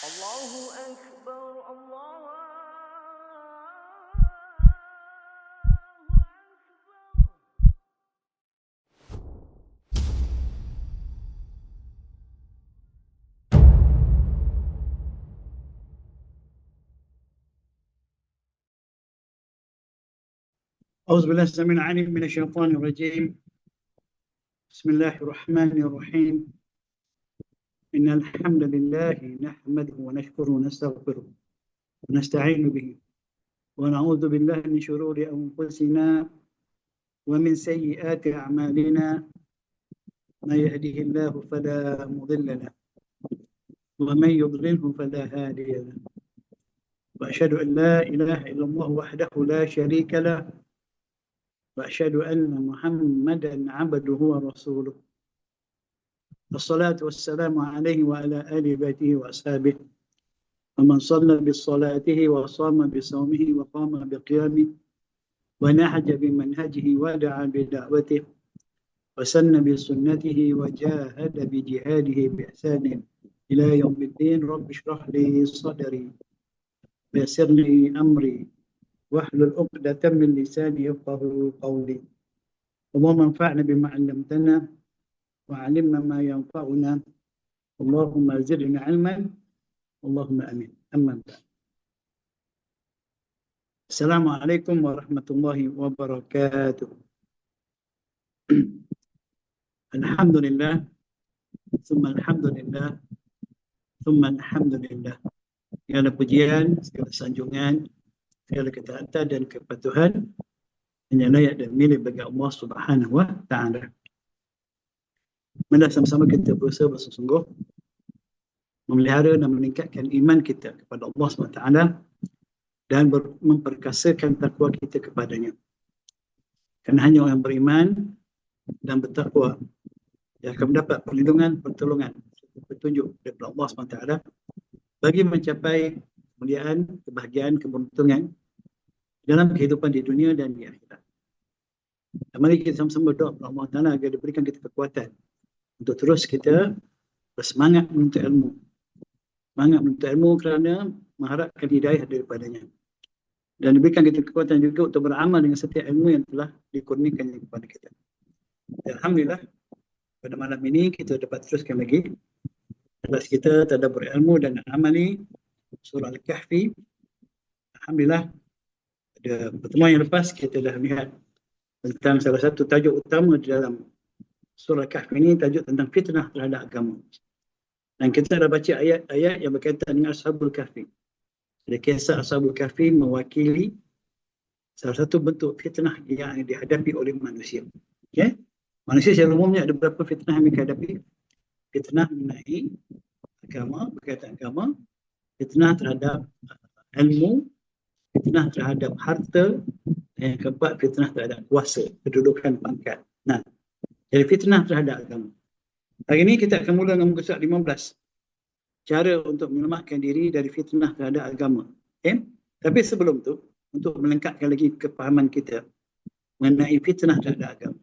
الله أكبر الله أكبر. أعوذ بالله السميع العليم من الشيطان الرجيم. بسم الله الرحمن الرحيم. إن الحمد لله نحمده ونشكره ونستغفره ونستعين به ونعوذ بالله من شرور أنفسنا ومن سيئات أعمالنا. من يهده الله فلا مضل له ومن يضلله فلا هادي له. وأشهد أن لا إله إلا الله وحده لا شريك له وأشهد أن محمدا عبده ورسوله. الصلاة والسلام عليه وعلى آل بيته وأصحابه ومن صلى بصلاته وصام بصومه وقام بقيامه ونهج بمنهجه ودعا بدعوته وسن بسنته وجاهد بجهاده بإحسان إلى يوم الدين. رب اشرح لي صدري ويسر لي أمري واحلل عقدة من لساني يفقهوا قولي. اللهم انفعنا بما علمتنا وعلمنا ما ينفعنا اللهم زدنا علما اللهم امين. اما بعد. السلام عليكم ورحمة الله وبركاته. الحمد لله ثم الحمد لله ثم الحمد لله. Segala pujian, segala sanjungan, segala ketaatan dan kepatuhan hanya layak dan milik bagi Allah Subhanahu wa taala. Mari sama-sama kita berusaha bersungguh memelihara dan meningkatkan iman kita kepada Allah SWT dan memperkasakan takwa kita kepadanya. Kerana hanya orang beriman dan bertakwa yang akan mendapat perlindungan, pertolongan, petunjuk daripada Allah SWT bagi mencapai kemuliaan, kebahagiaan, keberuntungan dalam kehidupan di dunia dan di akhirat. Dan mari kita sama-sama berdoa kepada Allah SWT agar diberikan kita kekuatan untuk terus kita bersemangat menuntut ilmu. Semangat menuntut ilmu kerana mengharapkan hidayah daripadanya. Dan diberikan kita kekuatan juga untuk beramal dengan setiap ilmu yang telah dikurniakannya kepada kita. Dan alhamdulillah, pada malam ini kita dapat teruskan lagi kelas kita tadabbur ilmu dan amali surah Al-Kahfi. Alhamdulillah, pada pertemuan yang lepas kita dah lihat tentang salah satu tajuk utama di dalam surah Al-Kahfi ini, tajuk tentang fitnah terhadap agama. Dan kita dah baca ayat-ayat yang berkaitan dengan Ashabul Kahfi. Jadi kisah Ashabul Kahfi mewakili salah satu bentuk fitnah yang dihadapi oleh manusia. Okay? Manusia secara umumnya ada beberapa fitnah yang mereka hadapi. Fitnah mengenai agama, berkaitan agama, fitnah terhadap ilmu, fitnah terhadap harta, yang keempat fitnah terhadap kuasa, kedudukan, pangkat. Nah, jadi fitnah terhadap agama. Hari ini kita akan mula dengan muka surat 15. Cara untuk menyelamatkan diri dari fitnah terhadap agama. Okay? Tapi sebelum tu, untuk melengkapkan lagi kefahaman kita mengenai fitnah terhadap agama,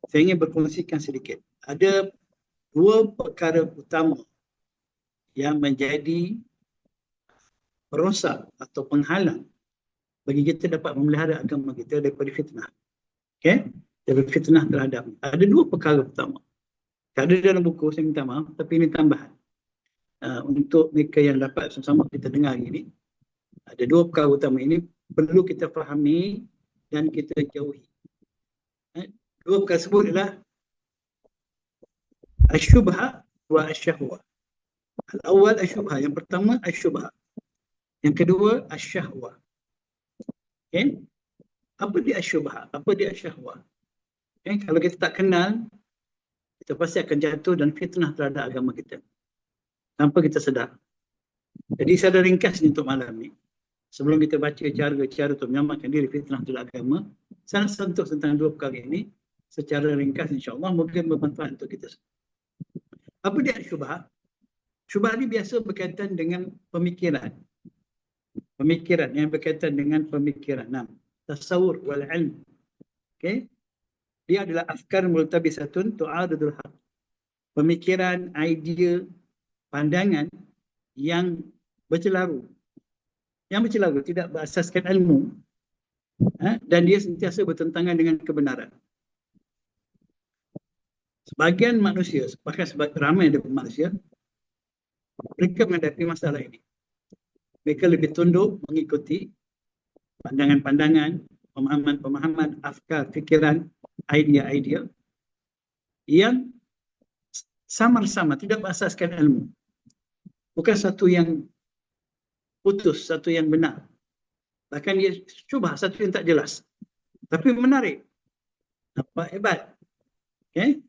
saya ingin berkongsikan sedikit. Ada dua perkara utama yang menjadi perosak atau penghalang bagi kita dapat memelihara agama kita daripada fitnah. Okay? Daripada fitnah terhadap. Ada dua perkara utama. Tak ada dalam buku, saya minta maaf, tapi ini tambahan. Untuk mereka yang dapat sama-sama kita dengar ini, ada dua perkara utama ini perlu kita fahami dan kita jauhi. Dua perkara tersebut adalah asyubha wa asyahwa. Al-awwal asyubha, yang pertama asyubha. Yang kedua asyahwa. Okay? Apa dia asyubha? Apa dia asyahwa? Okay? Kalau kita tak kenal, kita pasti akan jatuh dan fitnah terhadap agama kita tanpa kita sedar. Jadi secara ringkas untuk malam ni, sebelum kita baca cara-cara untuk menyelamatkan diri fitnah terhadap agama, saya nak sentuh tentang dua perkara ini secara ringkas, insyaAllah mungkin bermanfaat untuk kita. Apa dia syubhat? Syubhat ni biasa berkaitan dengan pemikiran. Pemikiran yang berkaitan dengan pemikiran. Tasawur wal ilm. Okay? Dia adalah afkar multabisatun tu'adudul haq. Pemikiran, idea, pandangan yang bercelaru. Yang bercelaru tidak berasaskan ilmu, dan dia sentiasa bertentangan dengan kebenaran. Sebagian manusia, bahkan ramai daripada manusia, mereka menghadapi masalah ini. Mereka lebih tunduk mengikuti pandangan-pandangan, pemahaman-pemahaman, afkar, fikiran, idea-idea yang samar-samar, tidak berasaskan ilmu. Bukan satu yang putus, satu yang benar. Bahkan dia syubhah, satu yang tak jelas. Tapi menarik. Nampak hebat. Okay?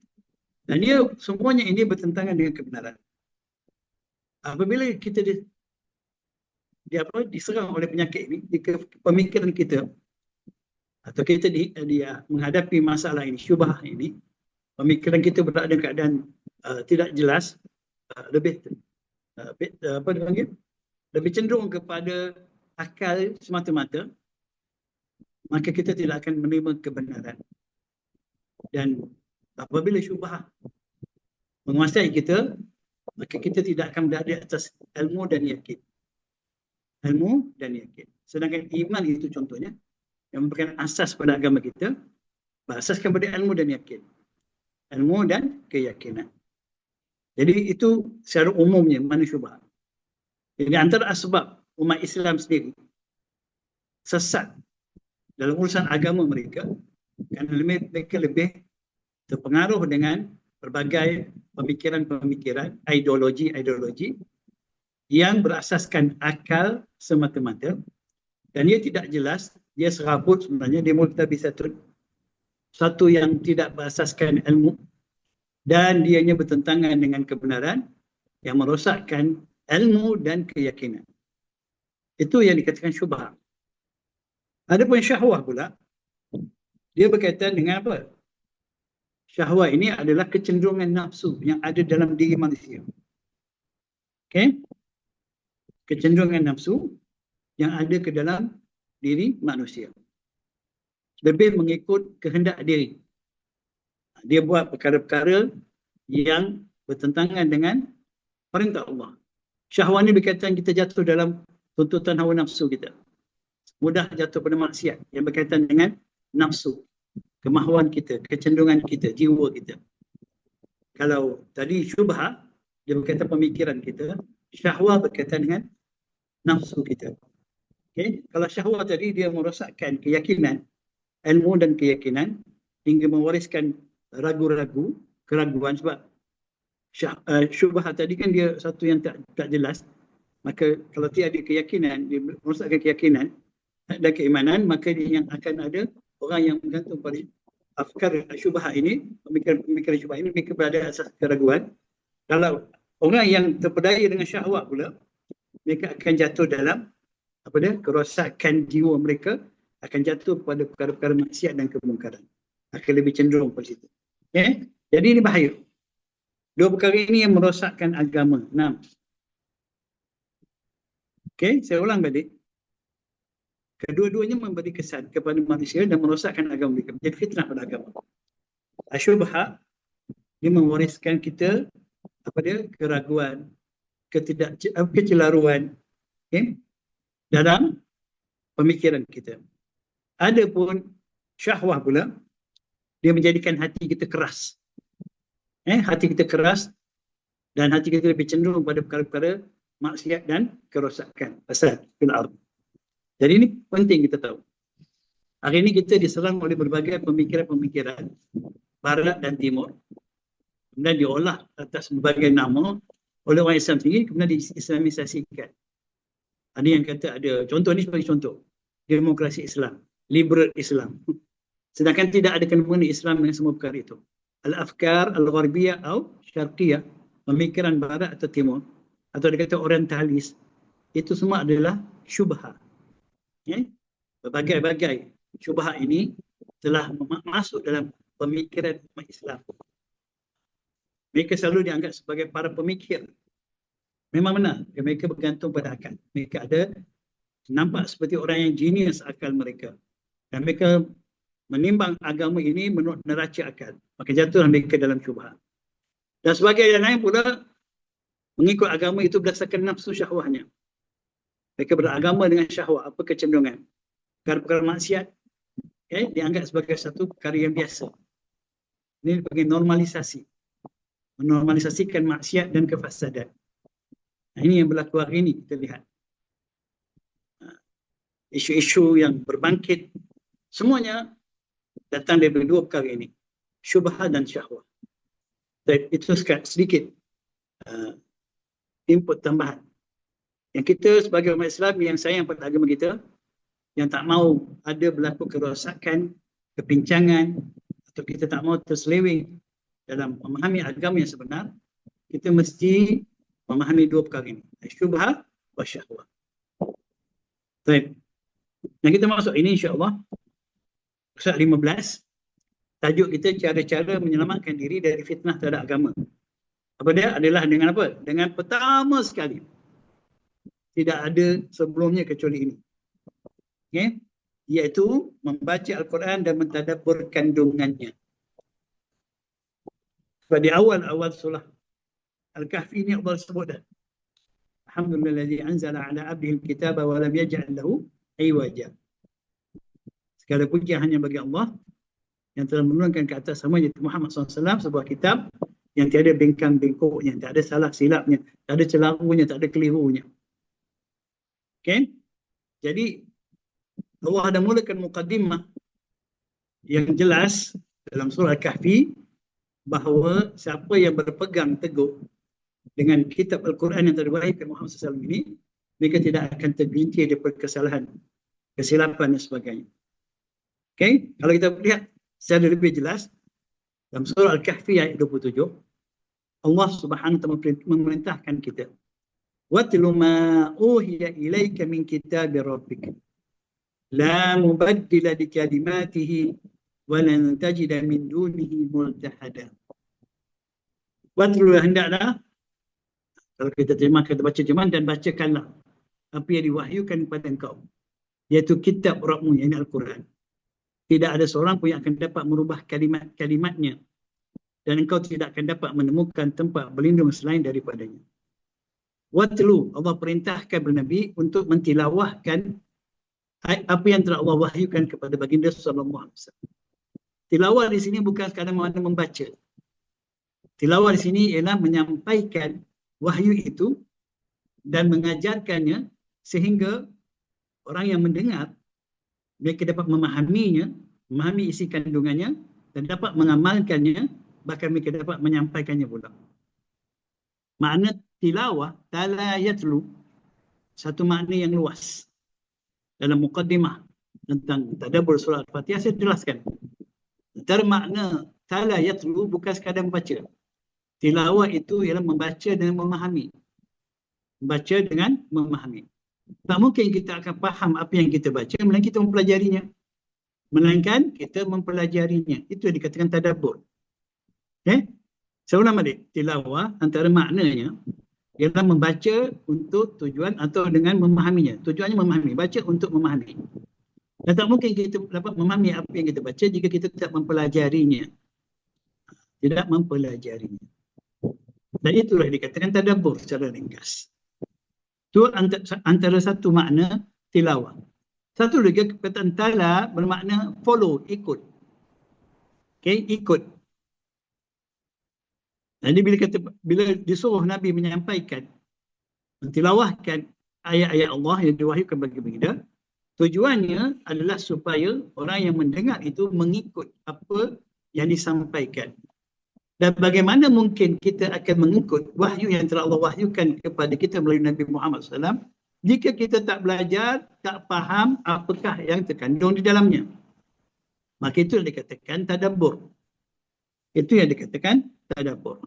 Dan dia semuanya ini bertentangan dengan kebenaran. Apabila kita diserang oleh penyakit ini di pemikiran kita, atau kita menghadapi masalah ini, syubhah ini, pemikiran kita berada dalam keadaan tidak jelas, lebih lebih cenderung kepada akal semata-mata, maka kita tidak akan menerima kebenaran. Dan apabila syubhah menguasai kita, maka kita tidak akan berada di atas ilmu dan yakin. Ilmu dan yakin. Sedangkan iman itu contohnya, yang merupakan asas pada agama kita, berasaskan pada ilmu dan yakin. Ilmu dan keyakinan. Jadi itu secara umumnya mana syubhat. Jadi antara asbab umat Islam sendiri sesat dalam urusan agama mereka, kerana mereka lebih terpengaruh dengan berbagai pemikiran-pemikiran, ideologi yang berasaskan akal semata-mata, dan dia tidak jelas, dia serabut sebenarnya, dia multabisatun, satu yang tidak berasaskan ilmu, dan dianya bertentangan dengan kebenaran yang merosakkan ilmu dan keyakinan. Itu yang dikatakan syubhah. Adapun syahwah pula, dia berkaitan dengan apa? Syahwah ini adalah kecenderungan nafsu yang ada dalam diri manusia. Okay? Kecenderungan nafsu yang ada ke dalam diri manusia. Lebih mengikut kehendak diri. Dia buat perkara-perkara yang bertentangan dengan perintah Allah. Syahwat ini berkaitan kita jatuh dalam tuntutan hawa nafsu kita. Mudah jatuh pada maksiat yang berkaitan dengan nafsu, kemahuan kita, kecenderungan kita, jiwa kita. Kalau tadi syubhah, dia berkaitan pemikiran kita. Syahwat berkaitan dengan nafsu kita. Okay? Kalau syahwat tadi, dia merosakkan keyakinan, ilmu dan keyakinan, hingga mewariskan ragu-ragu, keraguan. Sebab syubhah tadi kan dia satu yang tak jelas. Maka kalau tiada keyakinan, dia merosakkan keyakinan dan keimanan, maka dia yang akan ada orang yang bergantung pada afkar syubhah ini, pemikiran syubhah ini, mereka berada asas keraguan. Kalau orang yang terpedaya dengan syahwat pula, mereka akan jatuh dalam kerosakan jiwa mereka, akan jatuh pada perkara-perkara maksiat dan kemungkaran. Akan lebih cenderung pada situ. Okay? Jadi ini bahaya. Dua perkara ini yang merosakkan agama. 6. Okay, saya ulang balik. Kedua-duanya memberi kesan kepada manusia dan merosakkan agama mereka. Menjadi fitnah pada agama. Asyubhah, dia mewariskan kita keraguan, kecelaruan, okay, dalam pemikiran kita. Adapun syahwah pula, dia menjadikan hati kita keras. Hati kita keras dan hati kita lebih cenderung pada perkara-perkara maksiat dan kerosakan. Fasad fil ardh. Jadi ini penting kita tahu. Hari ini kita diserang oleh berbagai pemikiran-pemikiran Barat dan Timur. Kemudian diolah atas berbagai nama oleh orang Islam sendiri, kemudian diislamisasikan. Ada yang kata ada, contoh ni sebagai contoh, demokrasi Islam, liberal Islam. Sedangkan tidak ada kena-mengena Islam dengan semua perkara itu. Al-afkar al-gharbiyah atau syarqiyah, pemikiran Barat atau Timur, atau dikata orientalis, itu semua adalah syubhah. Berbagai-bagai syubhah ini telah masuk dalam pemikiran umat Islam. Mereka selalu dianggap sebagai para pemikir. Memang benar, mereka bergantung pada akal. Mereka ada nampak seperti orang yang genius akal mereka. Dan mereka menimbang agama ini menurut neraca akal. Maka jatuhlah mereka dalam syubhah. Dan sebagai yang lain pula, Mengikut agama itu berdasarkan nafsu syahwahnya. Mereka beragama dengan syahwat, apa kecenderungan. Perkara-perkara maksiat dianggap sebagai satu perkara yang biasa. Ini dipanggil normalisasi. Menormalisasikan maksiat dan kefasadan. Nah, ini yang berlaku hari ini kita lihat. Isu-isu yang berbangkit, semuanya datang dari dua perkara ini. Syubhat dan syahwat. Itu sedikit input tambahan. Yang kita sebagai umat Islam yang sayang pada agama kita, yang tak mau ada berlaku kerosakan, kepincangan, atau kita tak mau terseleweng dalam memahami agama yang sebenar, kita mesti memahami dua perkara ini. Syubhat wa syahwat. Baik. Dan kita masuk ini insya-Allah surah 15. Tajuk kita cara-cara menyelamatkan diri dari fitnah terhadap agama. Apa dia? Adalah dengan apa? Dengan pertama sekali. Tidak ada sebelumnya kecuali ini. Okay? Iaitu membaca Al-Quran dan mentadabbur kandungannya. Sebab di awal-awal surah Al-Kahfi ini Allah sebut dah. Alhamdulillahi anzala ala abdihi al-kitaba wa lam yaj'al lahu iwaja. Segala puji hanya bagi Allah yang telah menurunkan ke atas hamba Muhammad SAW sebuah kitab yang tiada bengkang-bengkoknya, tak ada salah silapnya, tak ada celarunya, tak ada kelirunya. Okay? Jadi Allah ada mulakan muqaddimah yang jelas dalam surah Al-Kahfi bahawa siapa yang berpegang teguh dengan kitab Al-Quran yang terwahyukan Muhammad SAW ini, mereka tidak akan tergelincir daripada kesalahan, kesilapan dan sebagainya. Okay? Kalau kita lihat secara lebih jelas dalam surah Al-Kahfi ayat 27, Allah Subhanahu wa taala memerintahkan kita, watlu ma uhiya ilaika min kitabi rabbik la mubaddila li kalimatihi wa lan tajida min dunihi multahada. Watlu, hendaklah, kalau kita terjemah, kita baca terjemahan, dan bacakanlah apa yang diwahyukan kepada engkau, iaitu kitab Rabbmu, yang Al-Quran. Tidak ada seorang pun yang akan dapat merubah kalimat-kalimatnya, dan engkau tidak akan dapat menemukan tempat berlindung selain daripadanya. Watlu, Allah perintahkan kepada Nabi untuk mentilawahkan apa yang telah Allah wahyukan kepada baginda sallallahu alaihi wasallam. Tilawah di sini bukan sekadar makna membaca. Tilawah di sini ialah menyampaikan wahyu itu dan mengajarkannya sehingga orang yang mendengar mereka dapat memahaminya, memahami isi kandungannya dan dapat mengamalkannya, bahkan mereka dapat menyampaikannya pula. Makna tilawah, tala yatlu, satu makna yang luas. Dalam muqaddimah tentang tadabbur surah Al-Fatihah saya jelaskan. Antara makna tala yatlu bukan sekadar membaca. Tilawah itu ialah membaca dan memahami. Membaca dengan memahami. Tak mungkin kita akan faham apa yang kita baca melainkan kita mempelajarinya. Melainkan kita mempelajarinya. Itu yang dikatakan tadabbur. Okay? Saya ulang balik. Tilawah antara maknanya ialah membaca untuk tujuan atau dengan memahaminya. Tujuannya memahami. Baca untuk memahami. Dan tak mungkin kita dapat memahami apa yang kita baca jika kita tidak mempelajarinya. Tidak mempelajarinya. Dan itulah dikatakan tadabbur secara ringkas. Itu antara satu makna tilawah. Satu lagi perkataan tala bermakna follow, ikut. Okay, ikut. Jadi bila disuruh Nabi menyampaikan, mentilawahkan ayat-ayat Allah yang diwahyukan bagi baginda, tujuannya adalah supaya orang yang mendengar itu mengikut apa yang disampaikan. Dan bagaimana mungkin kita akan mengikut wahyu yang telah Allah wahyukan kepada kita melalui Nabi Muhammad SAW jika kita tak belajar, tak faham apakah yang terkandung di dalamnya. Maka itu yang dikatakan tadabbur. Itu yang dikatakan tadabbur.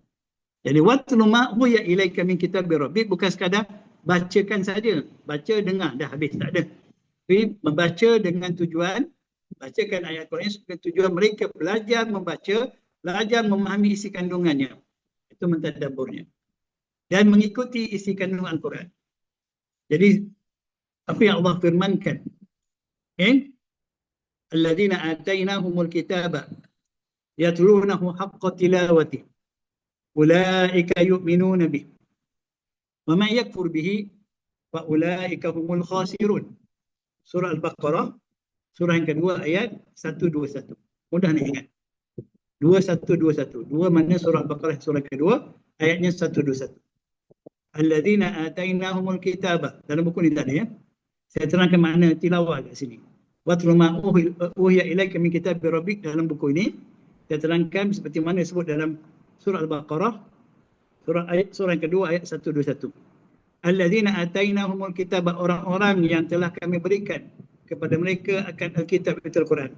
Jadi watlu ma huya ilaika min kitabi rabbik bukan sekadar bacakan saja. Baca, dengar, dah habis, tak ada. Tapi membaca dengan tujuan, bacakan ayat Quran dengan tujuan mereka belajar membaca, belajar memahami isi kandungannya. Itu mentadabburnya. Dan mengikuti isi kandungan Al-Quran. Jadi, apa yang Allah firmankan? Alladzina atainahumul kitaba yatlunahu haqqa tilawati ulaika yu'minuna bih Wa man yakfur bihi fa ulaika humul khasirun. Surah Al-Baqarah, surah yang kedua ayat 121. Mudah nak ingat. 2121. Dua mana surah Al-Baqarah surah kedua ayatnya 121. Alladzina atainahumul kitaba. Dalam buku ni tak ada ya. Saya terangkan makna tilawah kat sini. Watlu ma uhiya ilaika min kitabi rabbik, dalam buku ini saya terangkan seperti mana disebut dalam surah Al-Baqarah surah yang kedua ayat 121. Alladzina atainahumul kitaba, orang-orang yang telah kami berikan kepada mereka akan Alkitab itu Al-Quran.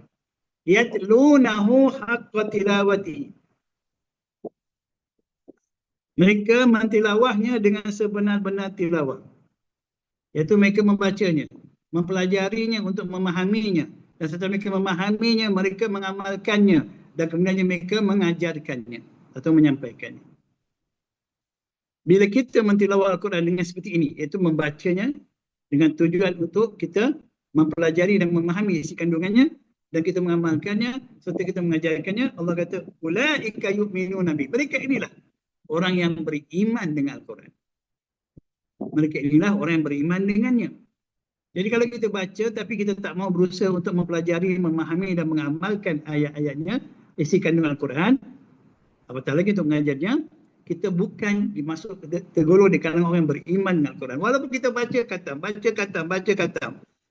Yatlunahu haqqa tilawati. Mereka mentilawahnya dengan sebenar-benar tilawah. Iaitu mereka membacanya, mempelajarinya untuk memahaminya. Dan setelah mereka memahaminya, mereka mengamalkannya. Dan kemudian mereka mengajarkannya atau menyampaikannya. Bila kita mentilawah Al-Quran dengan seperti ini, iaitu membacanya dengan tujuan untuk kita mempelajari dan memahami isi kandungannya, dan kita mengamalkannya serta kita mengajarkannya, Allah kata, ulaika yu'minuna bi. Mereka inilah orang yang beriman dengan Al-Quran. Mereka inilah orang yang beriman dengannya. Jadi kalau kita baca tapi kita tak mau berusaha untuk mempelajari, memahami dan mengamalkan ayat-ayatnya, isi kandungan Al-Quran, apatah lagi untuk mengajarnya, kita bukan dimasuk tergolong di kalangan orang yang beriman dengan Al-Quran. Walaupun kita baca khatam,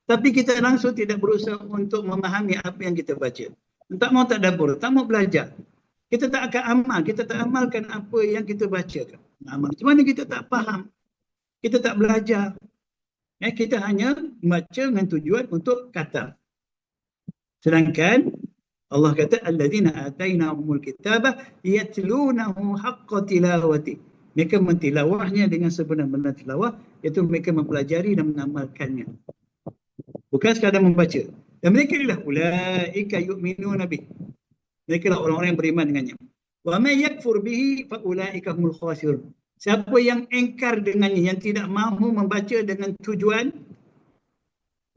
tapi kita langsung tidak berusaha untuk memahami apa yang kita baca. Tak mau tadabbur, tak mau belajar. Kita tak akan amal, kita tak amalkan apa yang kita baca. Amal macam mana kita tak faham? Kita tak belajar. Kita hanya membaca dengan tujuan untuk kata. Sedangkan Allah kata, alladzina atainahumul kitaba yatlunahu haqqa tilawati. Mereka mentilawahnya dengan sebenar-benar tilawah, iaitu mereka mempelajari dan mengamalkannya. Bukan sekadar membaca. Dan mereka inilah ulaika yu'minuna bih. Mereka lah orang-orang yang beriman dengannya. Wa may yakfur bihi fa ulaika humul khasirun. Siapa yang engkar dengannya, yang tidak mahu membaca dengan tujuan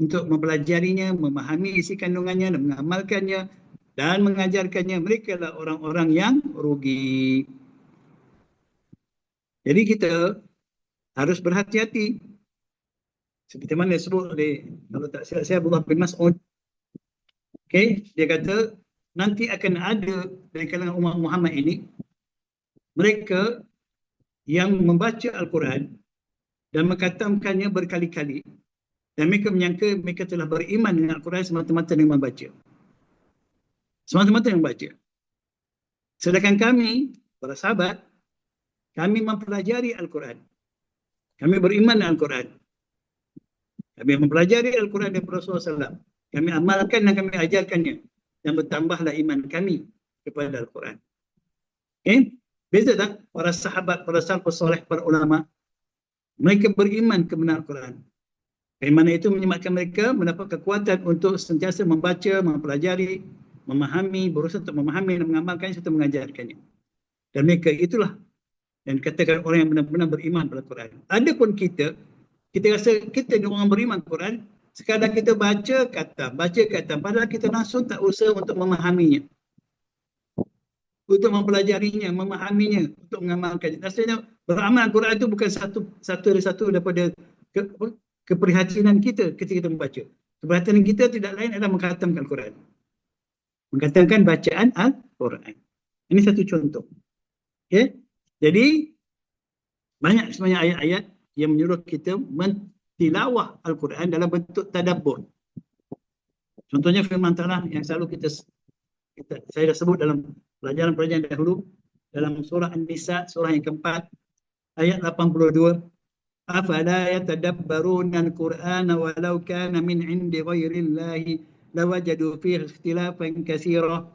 untuk mempelajarinya, memahami isi kandungannya dan mengamalkannya dan mengajarkannya, mereka lah orang-orang yang rugi. Jadi kita harus berhati-hati. Seperti mana disebut oleh, kalau tak silap saya, Abdullah bin Mas'ud. Dia kata, nanti akan ada dari kalangan umat Muhammad ini, mereka yang membaca Al-Quran dan mengkhatamkannya berkali-kali, dan mereka menyangka mereka telah beriman dengan Al-Quran semata-mata dengan membaca. Semata-mata dengan membaca. Sedangkan kami, para sahabat, kami mempelajari Al-Quran. Kami beriman dengan Al-Quran. Kami mempelajari Al-Quran dari Rasulullah SAW. Kami amalkan dan kami ajarkannya. Dan bertambahlah iman kami kepada Al-Quran. Beza tak? Para sahabat, para salafus soleh, para ulama, mereka beriman kebenaran Al-Quran. Keimanan itu menyebabkan mereka mendapat kekuatan untuk sentiasa membaca, mempelajari, memahami, berusaha untuk memahami dan mengamalkannya serta mengajarkannya. Dan mereka itulah yang katakan orang yang benar-benar beriman pada Al-Quran. Adapun kita rasa kita ni orang beriman Al-Quran, sekadar kita baca kata, padahal kita langsung tak usaha untuk memahaminya, untuk mempelajarinya, memahaminya, untuk mengamalkannya. Rasanya beramal Al-Quran itu bukan satu daripada keprihatinan kita ketika kita membaca. Keprihatinan kita tidak lain adalah mengkhatamkan Al-Quran. Mengkhatamkan bacaan Al-Quran. Ini satu contoh. Jadi, banyak sebenarnya ayat-ayat yang menyuruh kita mentilawah Al-Quran dalam bentuk tadabbur. Contohnya firman Allah yang selalu saya dah sebut dalam pelajaran-pelajaran dahulu, dalam surah An-Nisa, surah yang keempat, ayat 82. Afala yatadabbaruna al-Qur'ana walau kana min 'indi ghairillahi lawajadu fihi ikhtilafan katsira.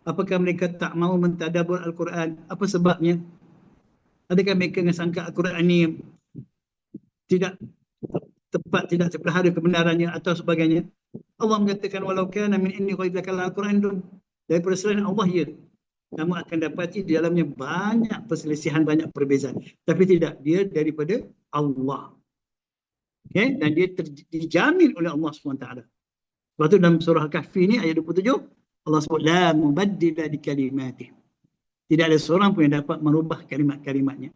Apakah mereka tak mau mentadabbur Al-Quran? Apa sebabnya? Adakah mereka sangka Al-Quran ini tidak tepat, tidak terpelihara kebenarannya atau sebagainya? Allah mengatakan walau kana min 'indi ghairillahi, kalau Al-Quran itu daripada selain Allah, ya, kamu akan dapati di dalamnya banyak perselisihan, banyak perbezaan. Tapi tidak, dia daripada Allah. Dan dia dijamin oleh Allah SWT. Sebab itu dalam surah Al-Kahfi ni ayat 27, Allah sebut la mubaddila li kalimatih. Tidak ada seorang pun yang dapat merubah kalimat-kalimatnya.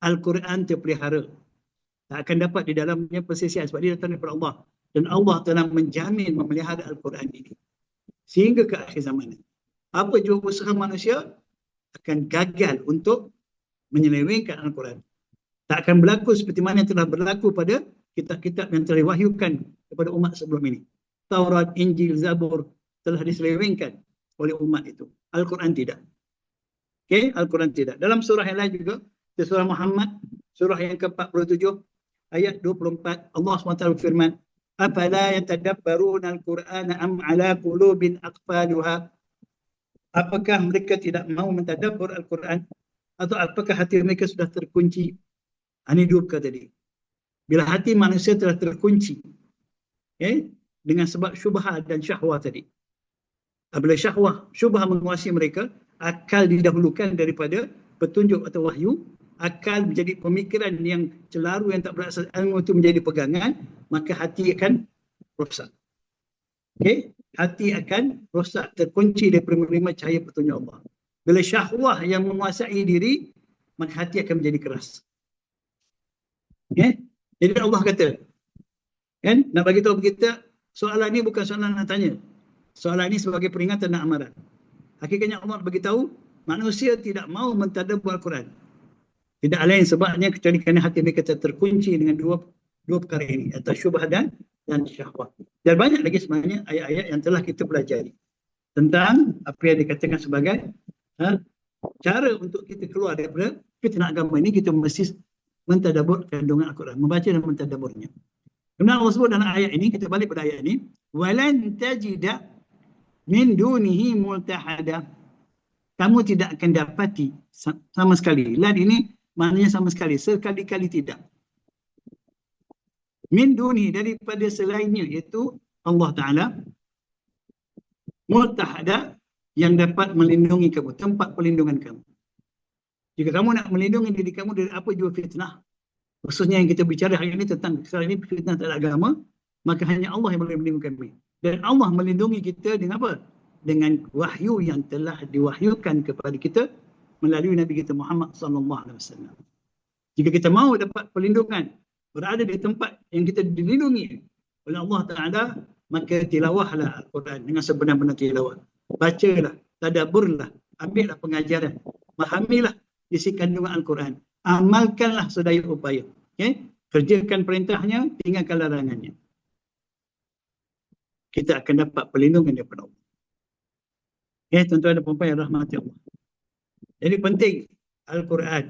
Al-Quran terpelihara. Tak akan dapat di dalamnya persisian sebab dia datang daripada Allah. Dan Allah telah menjamin memelihara Al-Quran ini sehingga ke akhir zaman. Apa jua usaha manusia akan gagal untuk menyelewengkan Al-Quran. Tak akan berlaku seperti mana yang telah berlaku pada kitab-kitab yang telah diwahyukan kepada umat sebelum ini. Taurat, Injil, Zabur telah diselewengkan oleh umat itu. Al-Quran tidak. Okay? Al-Quran tidak. Dalam surah yang lain juga, surah Muhammad, surah yang ke-47, ayat 24, Allah SWT berfirman, "Afala yatadabbaruna al-Qur'ana am ala qulubin aqfaluha?" Apakah mereka tidak mahu mentadabbur Al-Quran atau apakah hati mereka sudah terkunci? Ini dua perkara tadi. Bila hati manusia telah terkunci, dengan sebab syubhat dan syahwat tadi. Apabila syubhat menguasai mereka, akal didahulukan daripada petunjuk atau wahyu, akal menjadi pemikiran yang celaru yang tak berasas ilmu itu menjadi pegangan, maka hati akan rosak. Hati akan rosak, terkunci daripada menerima cahaya petunjuk Allah. Bila syahwah yang menguasai diri, maka hati akan menjadi keras. Jadi Allah kata, nak bagi tahu kita, soalan ni bukan soalan nak tanya. Soalan ini sebagai peringatan dan amaran. Hakikatnya Allah bagi tahu, manusia tidak mahu mentadabbur Al-Quran. Tidak lain sebabnya kecuali kerana hati mereka terkunci dengan dua perkara ini, atau syubhat dan syahwat. Dan banyak lagi sebenarnya ayat-ayat yang telah kita pelajari tentang apa yang dikatakan sebagai cara untuk kita keluar daripada fitnah agama ini. Kita mesti mentadabbur kandungan Al-Quran, membaca dan mentadabburnya. Kemudian Allah sebut dalam ayat ini, kita balik pada ayat ini, walan tajida min dunihi multahada. Kamu tidak akan dapati sama sekali. Lan ini maknanya sama sekali, sekali-kali tidak. Min duni, daripada selainnya, iaitu Allah Ta'ala, multahada, yang dapat melindungi kamu, tempat perlindungan kamu. Jika kamu nak melindungi diri kamu dari apa jua fitnah, khususnya yang kita bicara hari ini tentang sekarang ini fitnah terhadap agama, maka hanya Allah yang boleh melindungi kami. Dan Allah melindungi kita dengan apa? Dengan wahyu yang telah diwahyukan kepada kita melalui Nabi kita Muhammad SAW. Jika kita mahu dapat perlindungan, berada di tempat yang kita dilindungi oleh Allah Ta'ala, maka tilawahlah Al-Quran dengan sebenar-benar tilawah. Bacalah, tadabburlah, ambillah pengajaran, fahamilah isi kandungan Al-Quran, amalkanlah sedaya upaya. Kerjakan perintahnya, tinggalkan larangannya. Kita akan dapat perlindungan daripada Allah. Tuan-tuan dan puan-puan yang rahmati Allah. Jadi penting Al-Quran.